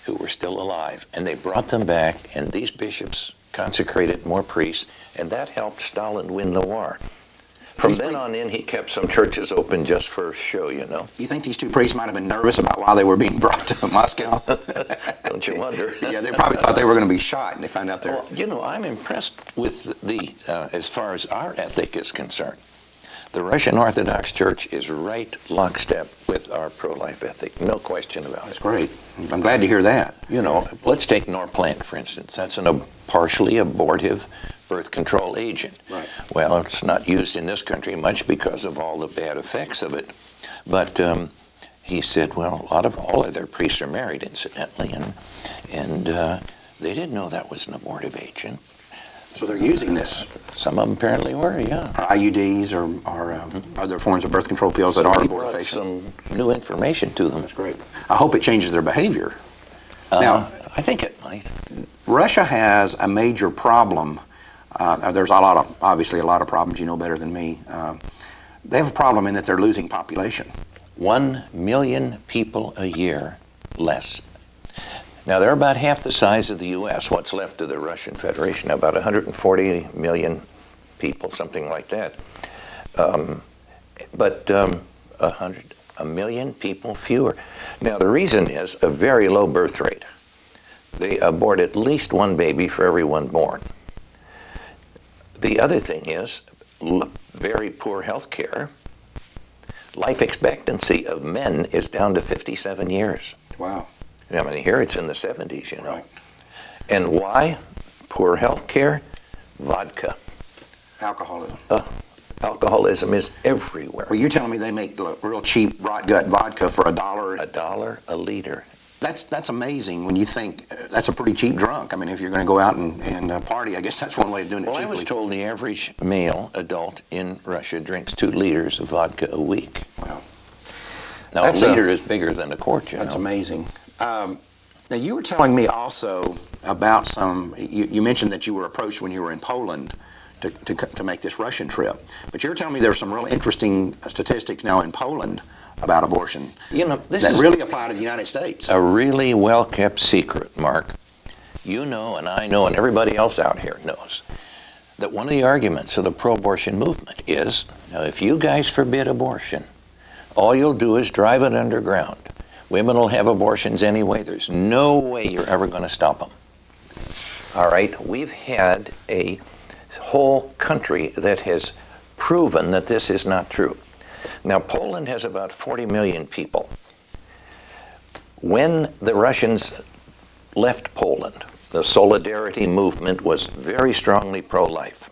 I: who were still alive, and they brought them back, and these bishops consecrated more priests, and that helped Stalin win the war. From then on in, he kept some churches open just for show, you know.
A: You think these two priests might have been nervous about why they were being brought to Moscow?
I: Don't you wonder?
A: Yeah, they probably thought they were going to be shot, and they found out they're...
I: Well, you know, I'm impressed with the, as far as our ethic is concerned. The Russian Orthodox Church is right lockstep with our pro-life ethic, no question about it.
A: That's great. I'm glad to hear that.
I: You know, let's take Norplant, for instance. That's a partially abortive birth control agent.
A: Right.
I: Well, it's not used in this country much because of all the bad effects of it. But he said, well, all of their priests are married, incidentally, and they didn't know that was an abortive agent.
A: So they're using this.
I: Some of them apparently were, yeah.
A: IUDs or other forms of birth control pills that are abortifacient.
I: Some new information to them.
A: That's great. I hope it changes their behavior. Now,
I: I think it might.
A: Russia has a major problem. There's obviously a lot of problems. You know better than me. They have a problem in that they're losing population.
I: 1 million people a year less. Now, they're about half the size of the U.S., what's left of the Russian Federation, about 140 million people, something like that. But 1 million people fewer. Now, the reason is a very low birth rate. They abort at least one baby for every one born. The other thing is very poor health care. Life expectancy of men is down to 57 years.
A: Wow.
I: I mean, here it's in the 70s, you know.
A: Right.
I: And why? Poor health care, vodka.
A: Alcoholism.
I: Alcoholism is everywhere.
A: Well, you're telling me they make real cheap rot gut vodka for $1?
I: $1 a liter.
A: That's amazing when you think that's a pretty cheap drunk. I mean, if you're going to go out and party, I guess that's one way of doing it
I: Well,
A: cheaply.
I: I was told the average male adult in Russia drinks 2 liters of vodka a week.
A: Wow.
I: Now,
A: That's
I: a liter is bigger than a quart, you
A: That's
I: know.
A: amazing. Now, you were telling me also about you mentioned that you were approached when you were in Poland to make this Russian trip. But you're telling me there's some real interesting statistics now in Poland about abortion,
I: You know, this
A: that
I: is
A: really apply to the United States.
I: a really well-kept secret, Mark. You know, and I know, and everybody else out here knows, that one of the arguments of the pro-abortion movement is, now, if you guys forbid abortion, all you'll do is drive it underground. Women will have abortions anyway. There's no way you're ever going to stop them. All right? We've had a whole country that has proven that this is not true. Now, Poland has about 40 million people. When the Russians left Poland, the Solidarity movement was very strongly pro-life,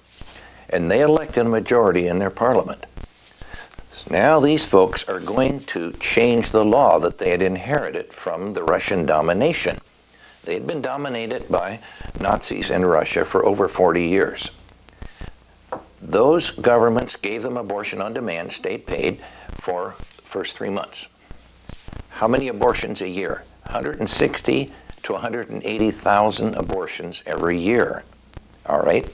I: and they elected a majority in their parliament. So now these folks are going to change the law that they had inherited from the Russian domination. They had been dominated by Nazis in Russia for over 40 years. Those governments gave them abortion on demand, state paid, for the first 3 months. How many abortions a year? 160 to 180,000 abortions every year. All right?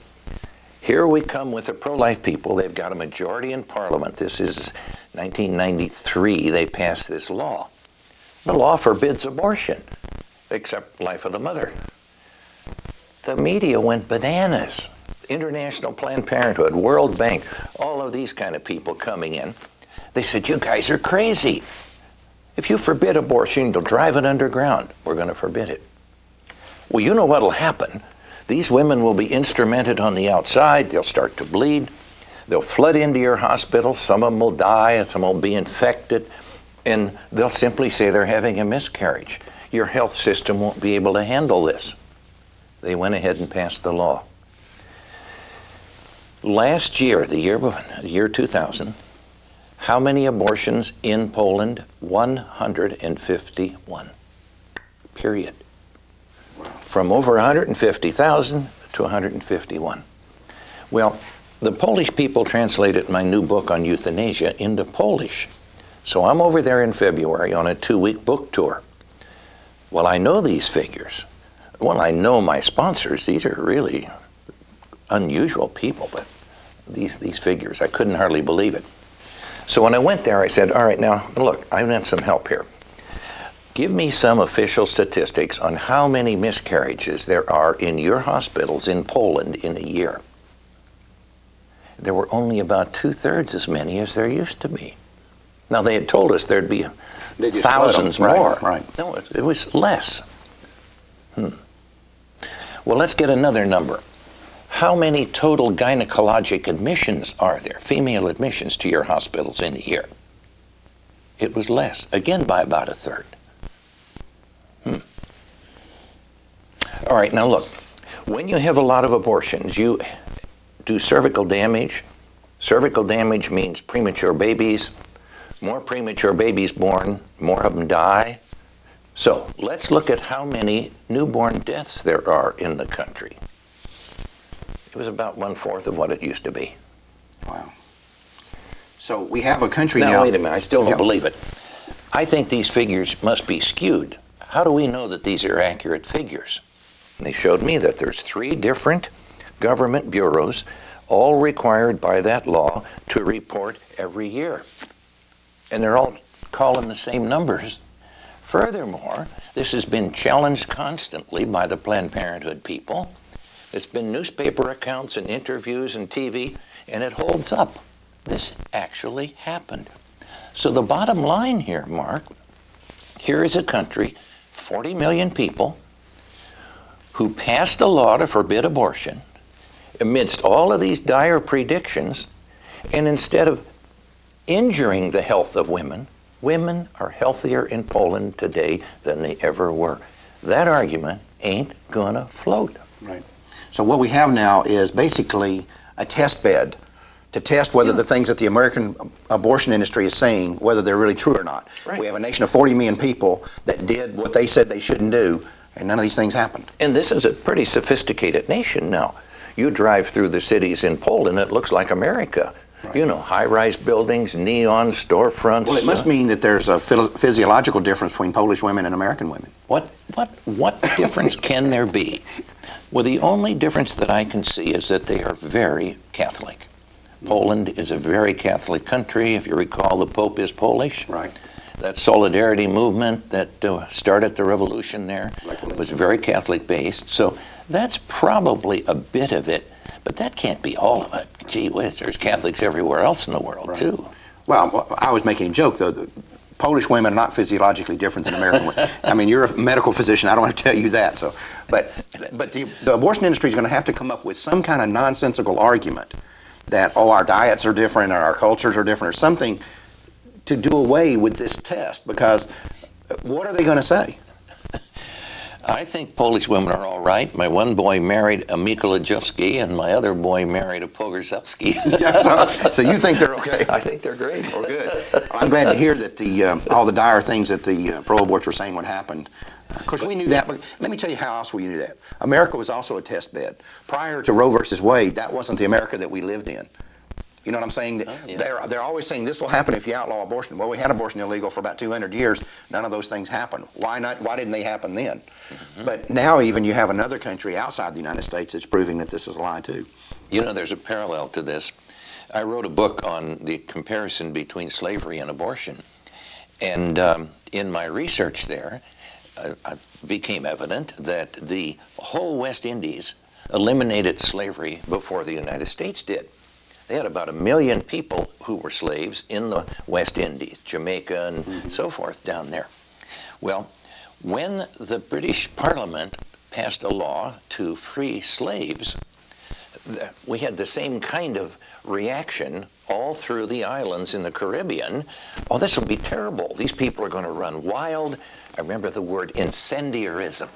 I: Here we come with the pro-life people. They've got a majority in Parliament. This is 1993. They passed this law. The law forbids abortion, except life of the mother. The media went bananas. International Planned Parenthood, World Bank, all of these kind of people coming in. They said, you guys are crazy. If you forbid abortion, you'll drive it underground. We're going to forbid it. Well, you know what will happen. These women will be instrumented on the outside. They'll start to bleed. They'll flood into your hospital. Some of them will die. Some will be infected. And they'll simply say they're having a miscarriage. Your health system won't be able to handle this. They went ahead and passed the law. Last year, the year 2000, how many abortions in Poland? 151. Period. From over 150,000 to 151. Well, the Polish people translated my new book on euthanasia into Polish. So I'm over there in February on a 2-week book tour. Well, I know these figures. Well, I know my sponsors. These are really unusual people, but these figures, I couldn't hardly believe it. So when I went there, I said, all right, now, look, I need some help here. Give me some official statistics on how many miscarriages there are in your hospitals in Poland in a year. There were only about 2/3 as many as there used to be. Now, they had told us there'd be thousands more.
A: Right.
I: No, it was less. Well, let's get another number. How many total gynecologic admissions are there, female admissions to your hospitals in a year? It was less, again by about 1/3. All right, now look, when you have a lot of abortions, you do cervical damage. Cervical damage means premature babies. More premature babies born, more of them die. So let's look at how many newborn deaths there are in the country. It was about 1/4 of what it used to be.
A: Wow. So we have a country now.
I: Now, wait a minute, I still don't believe it. I think these figures must be skewed. How do we know that these are accurate figures? And they showed me that there's 3 different government bureaus, all required by that law to report every year. And they're all calling the same numbers. Furthermore, this has been challenged constantly by the Planned Parenthood people. It's been newspaper accounts and interviews and TV, and it holds up. This actually happened. So the bottom line here, Mark, here is a country, 40 million people, who passed a law to forbid abortion amidst all of these dire predictions, and instead of injuring the health of women, women are healthier in Poland today than they ever were. That argument ain't gonna float.
A: Right. So what we have now is basically a test bed to test whether the things that the American abortion industry is saying, whether they're really true or not.
I: Right.
A: We have a nation of 40 million people that did what they said they shouldn't do, and none of these things happened.
I: And this is a pretty sophisticated nation now. You drive through the cities in Poland, it looks like America. Right. You know, high-rise buildings, neon storefronts.
A: Well, it must mean that there's a physiological difference between Polish women and American women.
I: What difference can there be? Well, the only difference that I can see is that they are very Catholic. Poland is a very Catholic country. If you recall, the Pope is Polish.
A: Right.
I: That solidarity movement that started the revolution there was very Catholic-based. So that's probably a bit of it, but that can't be all of it. Gee whiz, there's Catholics everywhere else in the world, too.
A: Well, I was making a joke, though. The Polish women are not physiologically different than American women. I mean, you're a medical physician. I don't have to tell you that. So, but the abortion industry is going to have to come up with some kind of nonsensical argument that, oh, our diets are different or our cultures are different or something to do away with this test, because what are they going to say?
I: I think Polish women are all right. My one boy married a Mikolajewski, and my other boy married a Pogorzelski.
A: Yeah, so you think they're okay?
I: I think they're great.
A: Well, good. I'm glad to hear that all the dire things that the pro-aborts were saying would happen. Of course, we knew that, but let me tell you how else we knew that. America was also a test bed. Prior to Roe versus Wade, that wasn't the America that we lived in. You know what I'm saying?
I: Oh, yeah.
A: They're always saying this will happen if you outlaw abortion. Well, we had abortion illegal for about 200 years. None of those things happened. Why not? Why didn't they happen then? Mm-hmm. But now even you have another country outside the United States that's proving that this is a lie too.
I: You know, there's a parallel to this. I wrote a book on the comparison between slavery and abortion. And in my research there, it became evident that the whole West Indies eliminated slavery before the United States did. They had about 1 million people who were slaves in the West Indies, Jamaica and so forth down there. Well, when the British Parliament passed a law to free slaves, we had the same kind of reaction all through the islands in the Caribbean. Oh, this will be terrible. These people are going to run wild. I remember the word incendiarism.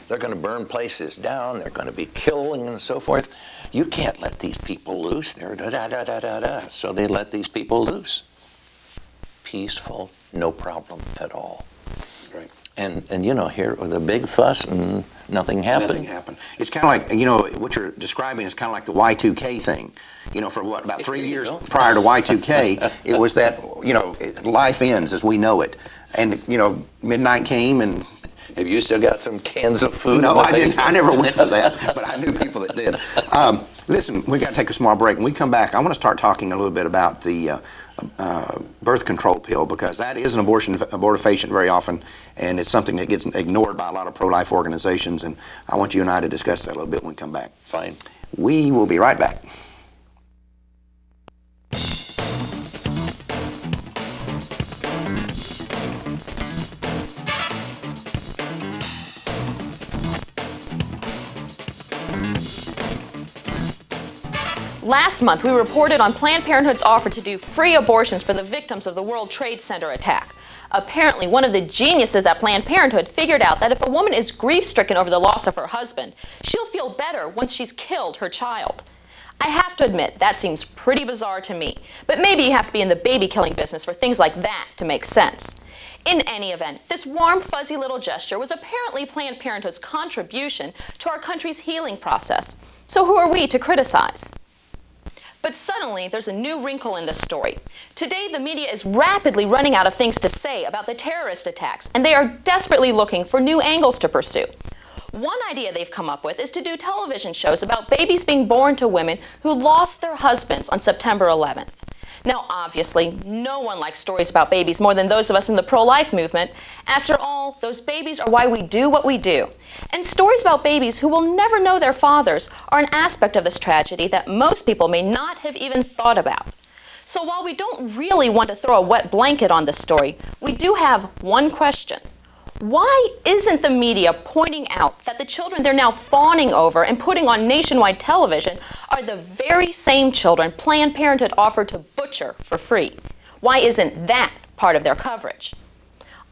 I: They're going to burn places down. They're going to be killing and so forth. You can't let these people loose. They're da-da-da-da-da-da. So they let these people loose. Peaceful, no problem at all.
A: Right.
I: And you know, here with a big fuss and nothing happened.
A: Nothing happened. It's kind of like, you know, what you're describing is kind of like the Y2K thing. You know, for what, about 3 years prior to Y2K, it was that, you know, life ends as we know it. And, you know, midnight came and...
I: Have you still got some cans of food?
A: No, I didn't. I never went for that, but I knew people that did. Listen, we got to take a small break. When we come back, I want to start talking a little bit about the birth control pill, because that is an abortifacient very often, and it's something that gets ignored by a lot of pro-life organizations, and I want you and I to discuss that a little bit when we come back.
I: Fine.
A: We will be right back.
J: Last month, we reported on Planned Parenthood's offer to do free abortions for the victims of the World Trade Center attack. Apparently, one of the geniuses at Planned Parenthood figured out that if a woman is grief-stricken over the loss of her husband, she'll feel better once she's killed her child. I have to admit, that seems pretty bizarre to me, but maybe you have to be in the baby-killing business for things like that to make sense. In any event, this warm, fuzzy little gesture was apparently Planned Parenthood's contribution to our country's healing process. So who are we to criticize? But suddenly, there's a new wrinkle in this story. Today, the media is rapidly running out of things to say about the terrorist attacks, and they are desperately looking for new angles to pursue. One idea they've come up with is to do television shows about babies being born to women who lost their husbands on September 11th. Now, obviously, no one likes stories about babies more than those of us in the pro-life movement. After all, those babies are why we do what we do. And stories about babies who will never know their fathers are an aspect of this tragedy that most people may not have even thought about. So while we don't really want to throw a wet blanket on this story, we do have one question. Why isn't the media pointing out that the children they're now fawning over and putting on nationwide television are the very same children Planned Parenthood offered to butcher for free? Why isn't that part of their coverage?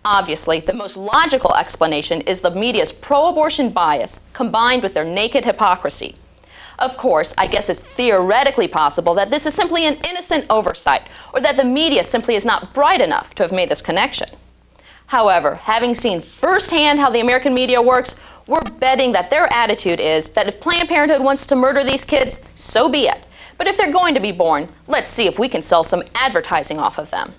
J: Obviously, the most logical explanation is the media's pro-abortion bias combined with their naked hypocrisy. Of course, I guess it's theoretically possible that this is simply an innocent oversight, or that the media simply is not bright enough to have made this connection. However, having seen firsthand how the American media works, we're betting that their attitude is that if Planned Parenthood wants to murder these kids, so be it. But if they're going to be born, let's see if we can sell some advertising off of them.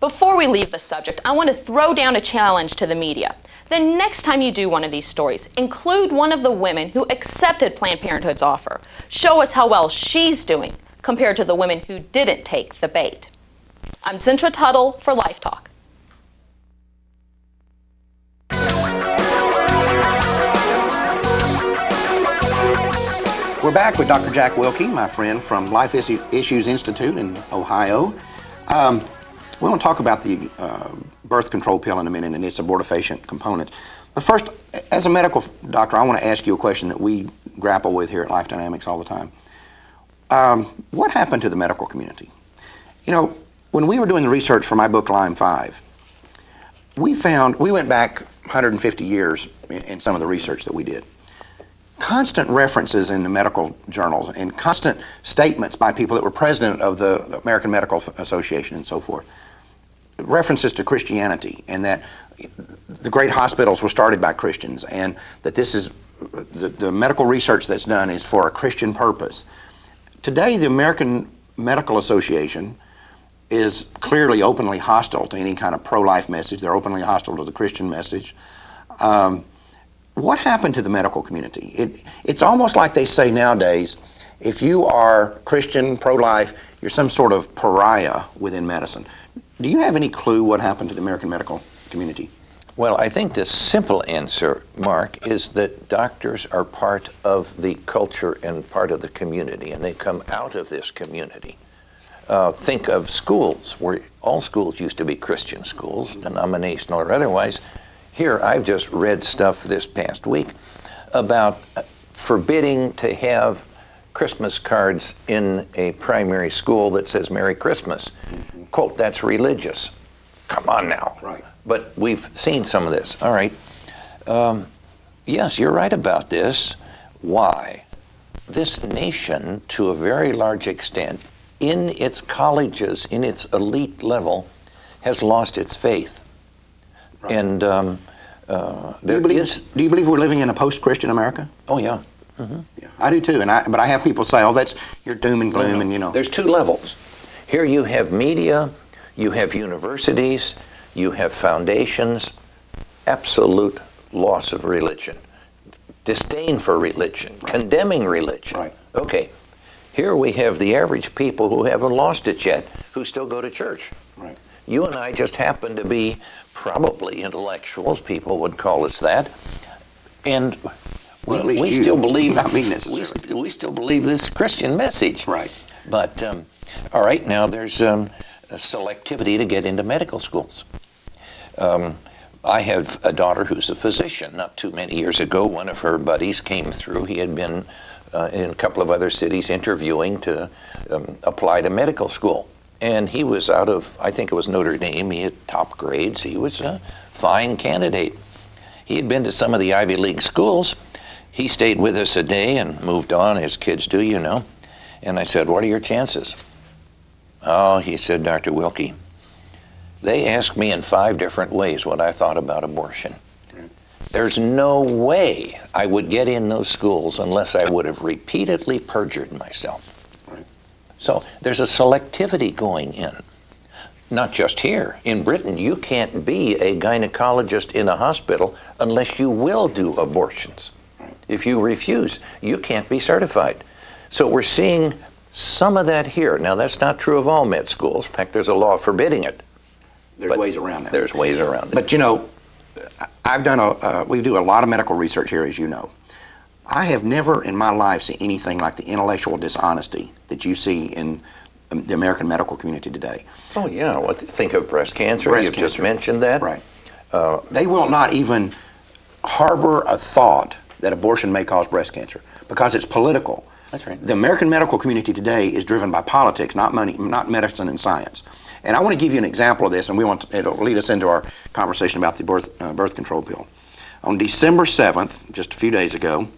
J: Before we leave the subject, I want to throw down a challenge to the media. The next time you do one of these stories, include one of the women who accepted Planned Parenthood's offer. Show us how well she's doing compared to the women who didn't take the bait. I'm Centra Tuttle for LifeTalk.
A: We're back with Dr. Jack Wilkie, my friend from Life Issues Institute in Ohio. We want to talk about the birth control pill in a minute and its abortifacient components. But first, as a medical doctor, I want to ask you a question that we grapple with here at Life Dynamics all the time. What happened to the medical community? You know, when we were doing the research for my book, Lyme 5, we went back 150 years in some of the research that we did. Constant references in the medical journals and constant statements by people that were president of the American Medical Association and so forth. References to Christianity, and that the great hospitals were started by Christians, and that this is the medical research that's done is for a Christian purpose. Today, the American Medical Association is clearly openly hostile to any kind of pro-life message. They're openly hostile to the Christian message. What happened to the medical community? It's almost like they say nowadays, if you are Christian, pro-life, you're some sort of pariah within medicine. Do you have any clue what happened to the American medical community?
I: Well, I think the simple answer, Mark, is that doctors are part of the culture and part of the community, and they come out of this community. Think of schools, where all schools used to be Christian schools, denominational or otherwise. Here, I've just read stuff this past week about forbidding to have Christmas cards in a primary school that says Merry Christmas. Quote, that's religious. Come on now.
A: Right.
I: But we've seen some of this. All right. Yes, you're right about this. Why? This nation, to a very large extent, in its colleges, in its elite level, has lost its faith.
A: Right.
I: And
A: do you believe we're living in a post-Christian America?
I: Oh, yeah. Mm-hmm.
A: Yeah, I do too. But I have people say, "Oh, that's you're doom and gloom," and you know.
I: There's two levels. Here you have media, you have universities, you have foundations. Absolute loss of religion, disdain for religion, right. Condemning religion.
A: Right.
I: Okay. Here we have the average people who haven't lost it yet, who still go to church.
A: Right.
I: You and I just happen to be probably intellectuals, people would call us that, and
A: well,
I: we still believe,
A: not me necessarily.
I: We still believe this Christian message.
A: Right.
I: But all right, now there's a selectivity to get into medical schools. I have a daughter who's a physician. Not too many years ago, one of her buddies came through. He had been in a couple of other cities interviewing to apply to medical school. And he was out of, I think it was Notre Dame. He had top grades. He was a fine candidate. He had been to some of the Ivy League schools. He stayed with us a day and moved on, as kids do, you know. And I said, what are your chances? Oh, he said, Dr. Wilkie, they asked me in 5 different ways what I thought about abortion. There's no way I would get in those schools unless I would have repeatedly perjured myself. So there's a selectivity going in. Not just here. In Britain, you can't be a gynecologist in a hospital unless you will do abortions. If you refuse, you can't be certified. So we're seeing some of that here. Now, that's not true of all med schools. In fact, there's a law forbidding it.
A: There's ways around that.
I: There's ways around it.
A: But you know, we do a lot of medical research here, as you know. I have never in my life seen anything like the intellectual dishonesty that you see in the American medical community today.
I: Oh yeah, think of breast cancer.
A: Breast
I: You've just
A: cancer.
I: mentioned that.
A: Right. They will not even harbor a thought that abortion may cause breast cancer because it's political.
I: That's right.
A: The American medical community today is driven by politics, not money, not medicine and science. And I want to give you an example of this, and it'll lead us into our conversation about the birth control pill. On December 7th, just a few days ago,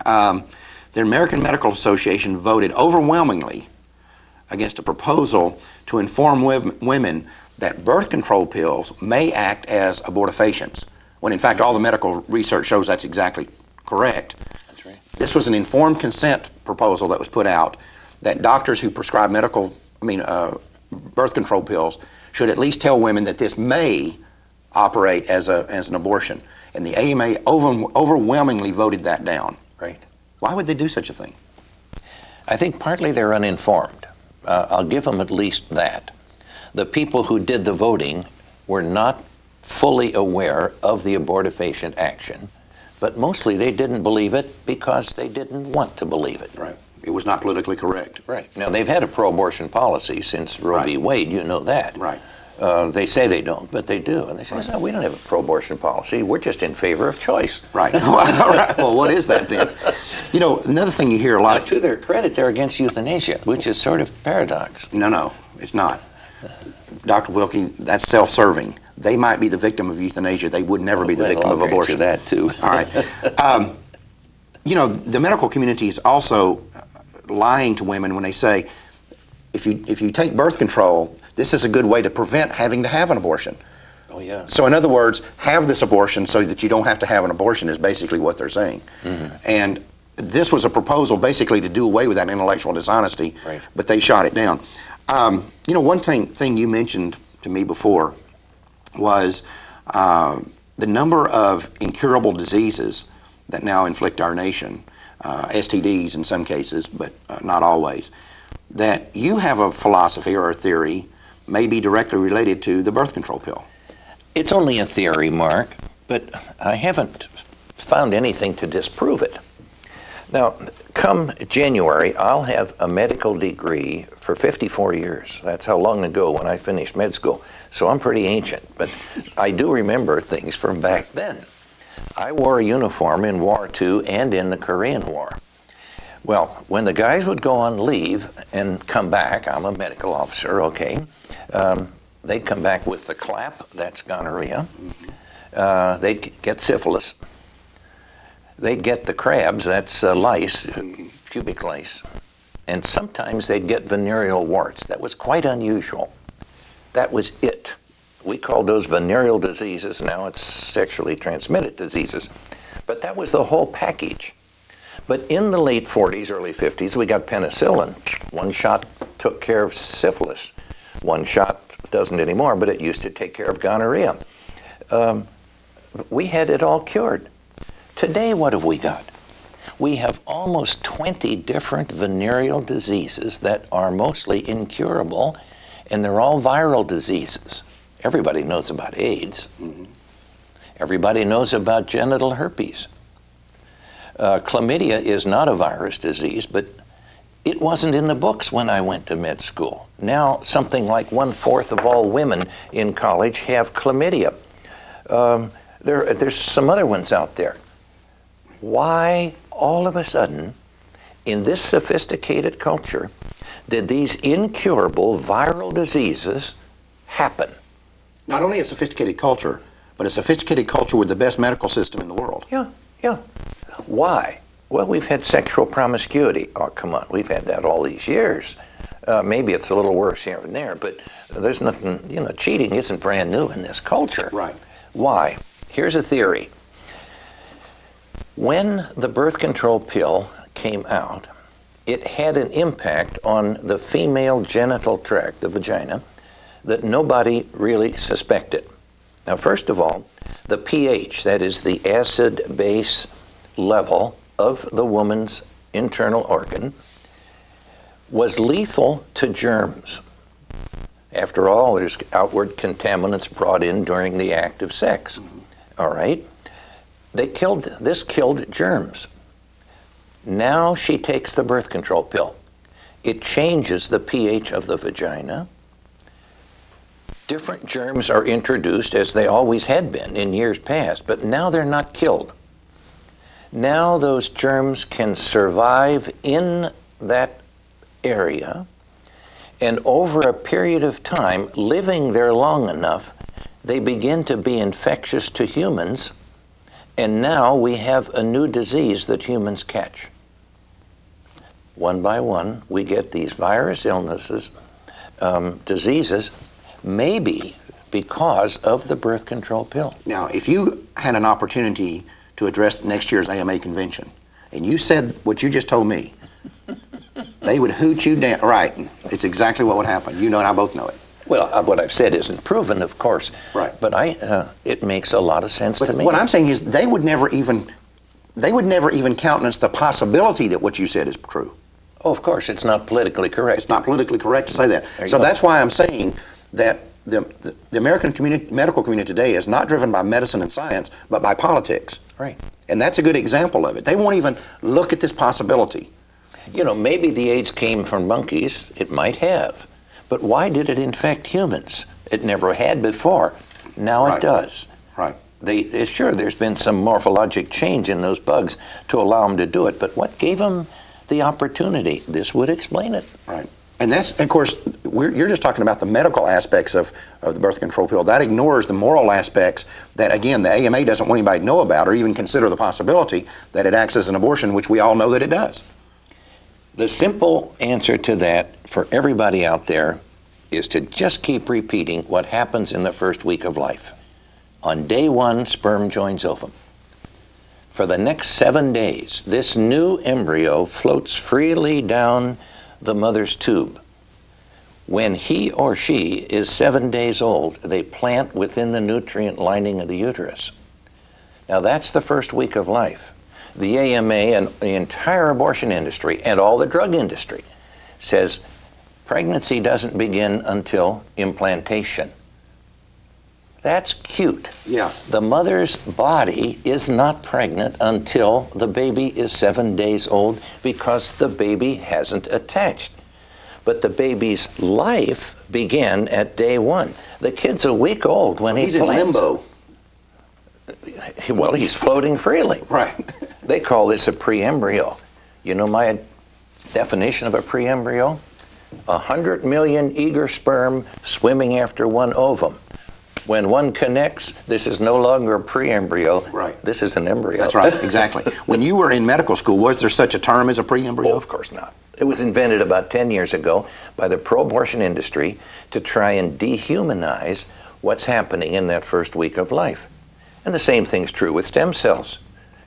A: the American Medical Association voted overwhelmingly against a proposal to inform women that birth control pills may act as abortifacients, when in fact all the medical research shows that's exactly correct.
I: That's right.
A: This was an informed consent proposal that was put out that doctors who prescribe birth control pills should at least tell women that this may operate as an abortion. And the AMA overwhelmingly voted that down.
I: Right.
A: Why would they do such a thing?
I: I think partly they're uninformed. I'll give them at least that. The people who did the voting were not fully aware of the abortifacient action, but mostly they didn't believe it because they didn't want to believe it.
A: Right. It was not politically correct.
I: Right. Now, they've had a pro-abortion policy since Roe v. Wade, you know that.
A: Right.
I: They say they don't, but they do. And they say, no, we don't have a pro-abortion policy. We're just in favor of choice.
A: Right. Well, what is that then? You know, another thing you hear a lot
I: To their credit, they're against euthanasia, which is sort of paradox.
A: No, it's not. Dr. Wilkie, that's self-serving. They might be the victim of euthanasia. They would never be the victim of abortion.
I: That too.
A: All right. You know, the medical community is also lying to women when they say, if you take birth control, this is a good way to prevent having to have an abortion.
I: Oh, yeah.
A: So in other words, have this abortion so that you don't have to have an abortion is basically what they're saying. Mm-hmm. And this was a proposal basically to do away with that intellectual dishonesty,
I: right.
A: But they shot it down. You know, one thing you mentioned to me before was the number of incurable diseases that now inflict our nation, STDs in some cases, but not always, that you have a philosophy or a theory may be directly related to the birth control pill.
I: It's only a theory, Mark, but I haven't found anything to disprove it. Now, come January, I'll have a medical degree for 54 years. That's how long ago when I finished med school. So I'm pretty ancient, but I do remember things from back then. I wore a uniform in War II and in the Korean War. Well, when the guys would go on leave and come back, I'm a medical officer, okay, they'd come back with the clap, that's gonorrhea. They'd get syphilis. They'd get the crabs, that's lice, pubic lice. And sometimes they'd get venereal warts. That was quite unusual. That was it. We called those venereal diseases. Now it's sexually transmitted diseases. But that was the whole package. But in the late 40s, early 50s, we got penicillin. One shot took care of syphilis. One shot doesn't anymore, but it used to take care of gonorrhea. We had it all cured. Today, what have we got? We have almost 20 different venereal diseases that are mostly incurable, and they're all viral diseases. Everybody knows about AIDS. Mm-hmm. Everybody knows about genital herpes. Chlamydia is not a virus disease, but it wasn't in the books when I went to med school. Now, something like 1/4 of all women in college have chlamydia. There's some other ones out there. Why, all of a sudden, in this sophisticated culture, did these incurable viral diseases happen?
A: Not only a sophisticated culture, but a sophisticated culture with the best medical system in the world.
I: Yeah. Why? Well, we've had sexual promiscuity. Oh, come on, we've had that all these years. Maybe it's a little worse here and there, but there's nothing, cheating isn't brand new in this culture.
A: Right.
I: Why? Here's a theory. When the birth control pill came out, it had an impact on the female genital tract, the vagina, that nobody really suspected. Now, first of all, the pH, that is the acid-base level of the woman's internal organ, was lethal to germs. After all, there's outward contaminants brought in during the act of sex. All right? This killed germs. Now she takes the birth control pill. It changes the pH of the vagina. Different germs are introduced, as they always had been in years past, but now they're not killed. Now those germs can survive in that area, and over a period of time, living there long enough, they begin to be infectious to humans, and now we have a new disease that humans catch. One by one, we get these virus illnesses, diseases, maybe because of the birth control pill.
A: Now, if you had an opportunity to address next year's AMA convention, and you said what you just told me, they would hoot you down. Right. It's exactly what would happen. You know and I both know it.
I: Well, what I've said isn't proven, of course.
A: Right.
I: But it makes a lot of sense to me.
A: What I'm saying is they would never even countenance the possibility that what you said is true.
I: Oh, of course, it's not politically correct.
A: It's not politically correct to say that. So that's why I'm saying that the American medical community today is not driven by medicine and science, but by politics.
I: Right.
A: And that's a good example of it. They won't even look at this possibility.
I: You know, maybe the AIDS came from monkeys. It might have. But why did it infect humans? It never had before. Now it does.
A: Right.
I: Sure, there's been some morphologic change in those bugs to allow them to do it, but what gave them the opportunity? This would explain it.
A: Right. And that's, of course, you're just talking about the medical aspects of the birth control pill. That ignores the moral aspects that, again, the AMA doesn't want anybody to know about or even consider the possibility that it acts as an abortion, which we all know that it does.
I: The simple answer to that for everybody out there is to just keep repeating what happens in the first week of life. On day 1, sperm joins ovum. For the next 7 days, this new embryo floats freely down the mother's tube. When he or she is 7 days old, they plant within the nutrient lining of the uterus. Now that's the first week of life. The AMA and the entire abortion industry and all the drug industry says pregnancy doesn't begin until implantation. That's cute.
A: Yeah.
I: The mother's body is not pregnant until the baby is 7 days old because the baby hasn't attached. But the baby's life began at day 1. The kid's a week old when
A: he's
I: he plants.
A: in limbo.
I: Well, he's floating freely.
A: Right.
I: They call this a pre-embryo. You know my definition of a pre-embryo? 100 million eager sperm swimming after one ovum. When one connects, this is no longer a pre-embryo.
A: Right.
I: This is an embryo.
A: That's right, exactly. When you were in medical school, was there such a term as a pre-embryo?
I: Oh, of course not. It was invented about 10 years ago by the pro-abortion industry to try and dehumanize what's happening in that first week of life. And the same thing's true with stem cells.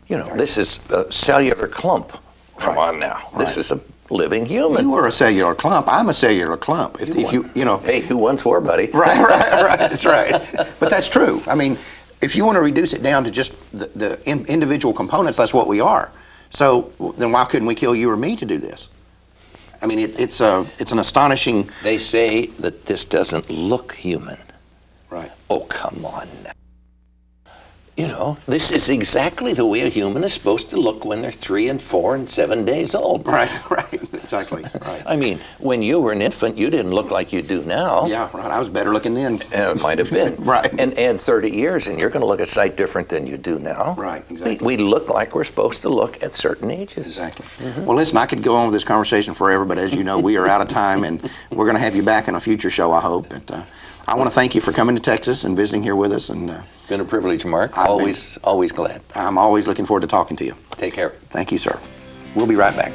I: You know, this is a cellular clump. Come on now. This is a living human.
A: You were a cellular clump. I'm a cellular clump. If you know.
I: Hey, who once were, buddy?
A: Right. That's right. But that's true. I mean, if you want to reduce it down to just the individual components, that's what we are. So then why couldn't we kill you or me to do this? I mean, it's an astonishing.
I: They say that this doesn't look human.
A: Right.
I: Oh, come on now. You know, this is exactly the way a human is supposed to look when they're 3 and 4 and 7 days old.
A: Right, exactly. Right.
I: I mean, when you were an infant, you didn't look like you do now.
A: Yeah, right. I was better looking then.
I: It might have been.
A: Right.
I: And add 30 years, and you're going to look a sight different than you do now.
A: Right, exactly.
I: We look like we're supposed to look at certain ages.
A: Exactly. Well, listen, I could go on with this conversation forever, but as you know, we are out of time, and we're going to have you back in a future show, I hope. But I want to thank you for coming to Texas and visiting here with us. And
I: it's been a privilege, Mark. Always glad.
A: I'm always looking forward to talking to you.
I: Take care.
A: Thank you, sir. We'll be right back.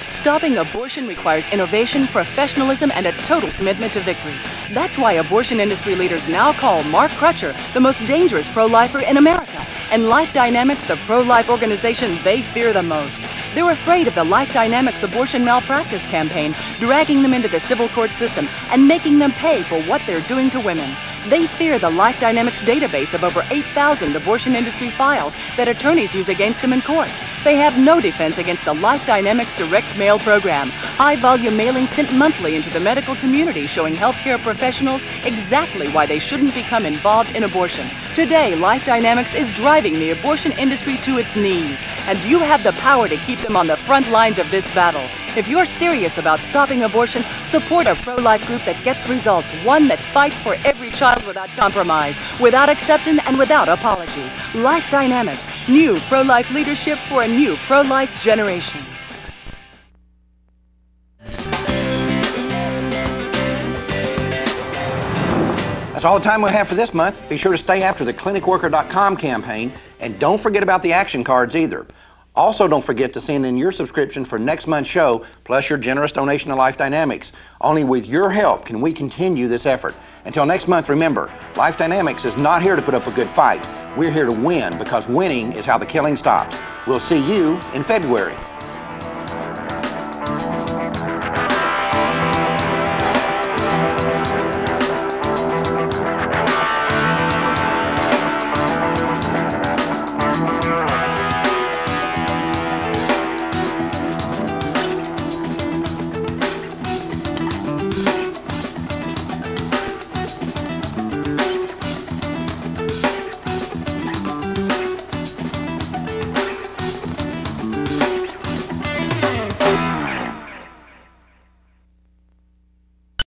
K: Stopping abortion requires innovation, professionalism, and a total commitment to victory. That's why abortion industry leaders now call Mark Crutcher the most dangerous pro-lifer in America, and Life Dynamics the pro-life organization they fear the most. They're afraid of the Life Dynamics abortion malpractice campaign, dragging them into the civil court system and making them pay for what they're doing to women. They fear the Life Dynamics database of over 8,000 abortion industry files that attorneys use against them in court. They have no defense against the Life Dynamics direct mail program. High-volume mailing sent monthly into the medical community showing healthcare professionals exactly why they shouldn't become involved in abortion. Today, Life Dynamics is driving the abortion industry to its knees, and you have the power to keep them on the front lines of this battle. If you're serious about stopping abortion, support a pro-life group that gets results, one that fights for every child without compromise, without exception, and without apology. Life Dynamics, new pro-life leadership for a new pro-life generation.
A: That's all the time we have for this month. Be sure to stay after the clinicworker.com campaign, and don't forget about the action cards either. Also, don't forget to send in your subscription for next month's show, plus your generous donation to Life Dynamics. Only with your help can we continue this effort. Until next month, remember, Life Dynamics is not here to put up a good fight. We're here to win, because winning is how the killing stops. We'll see you in February.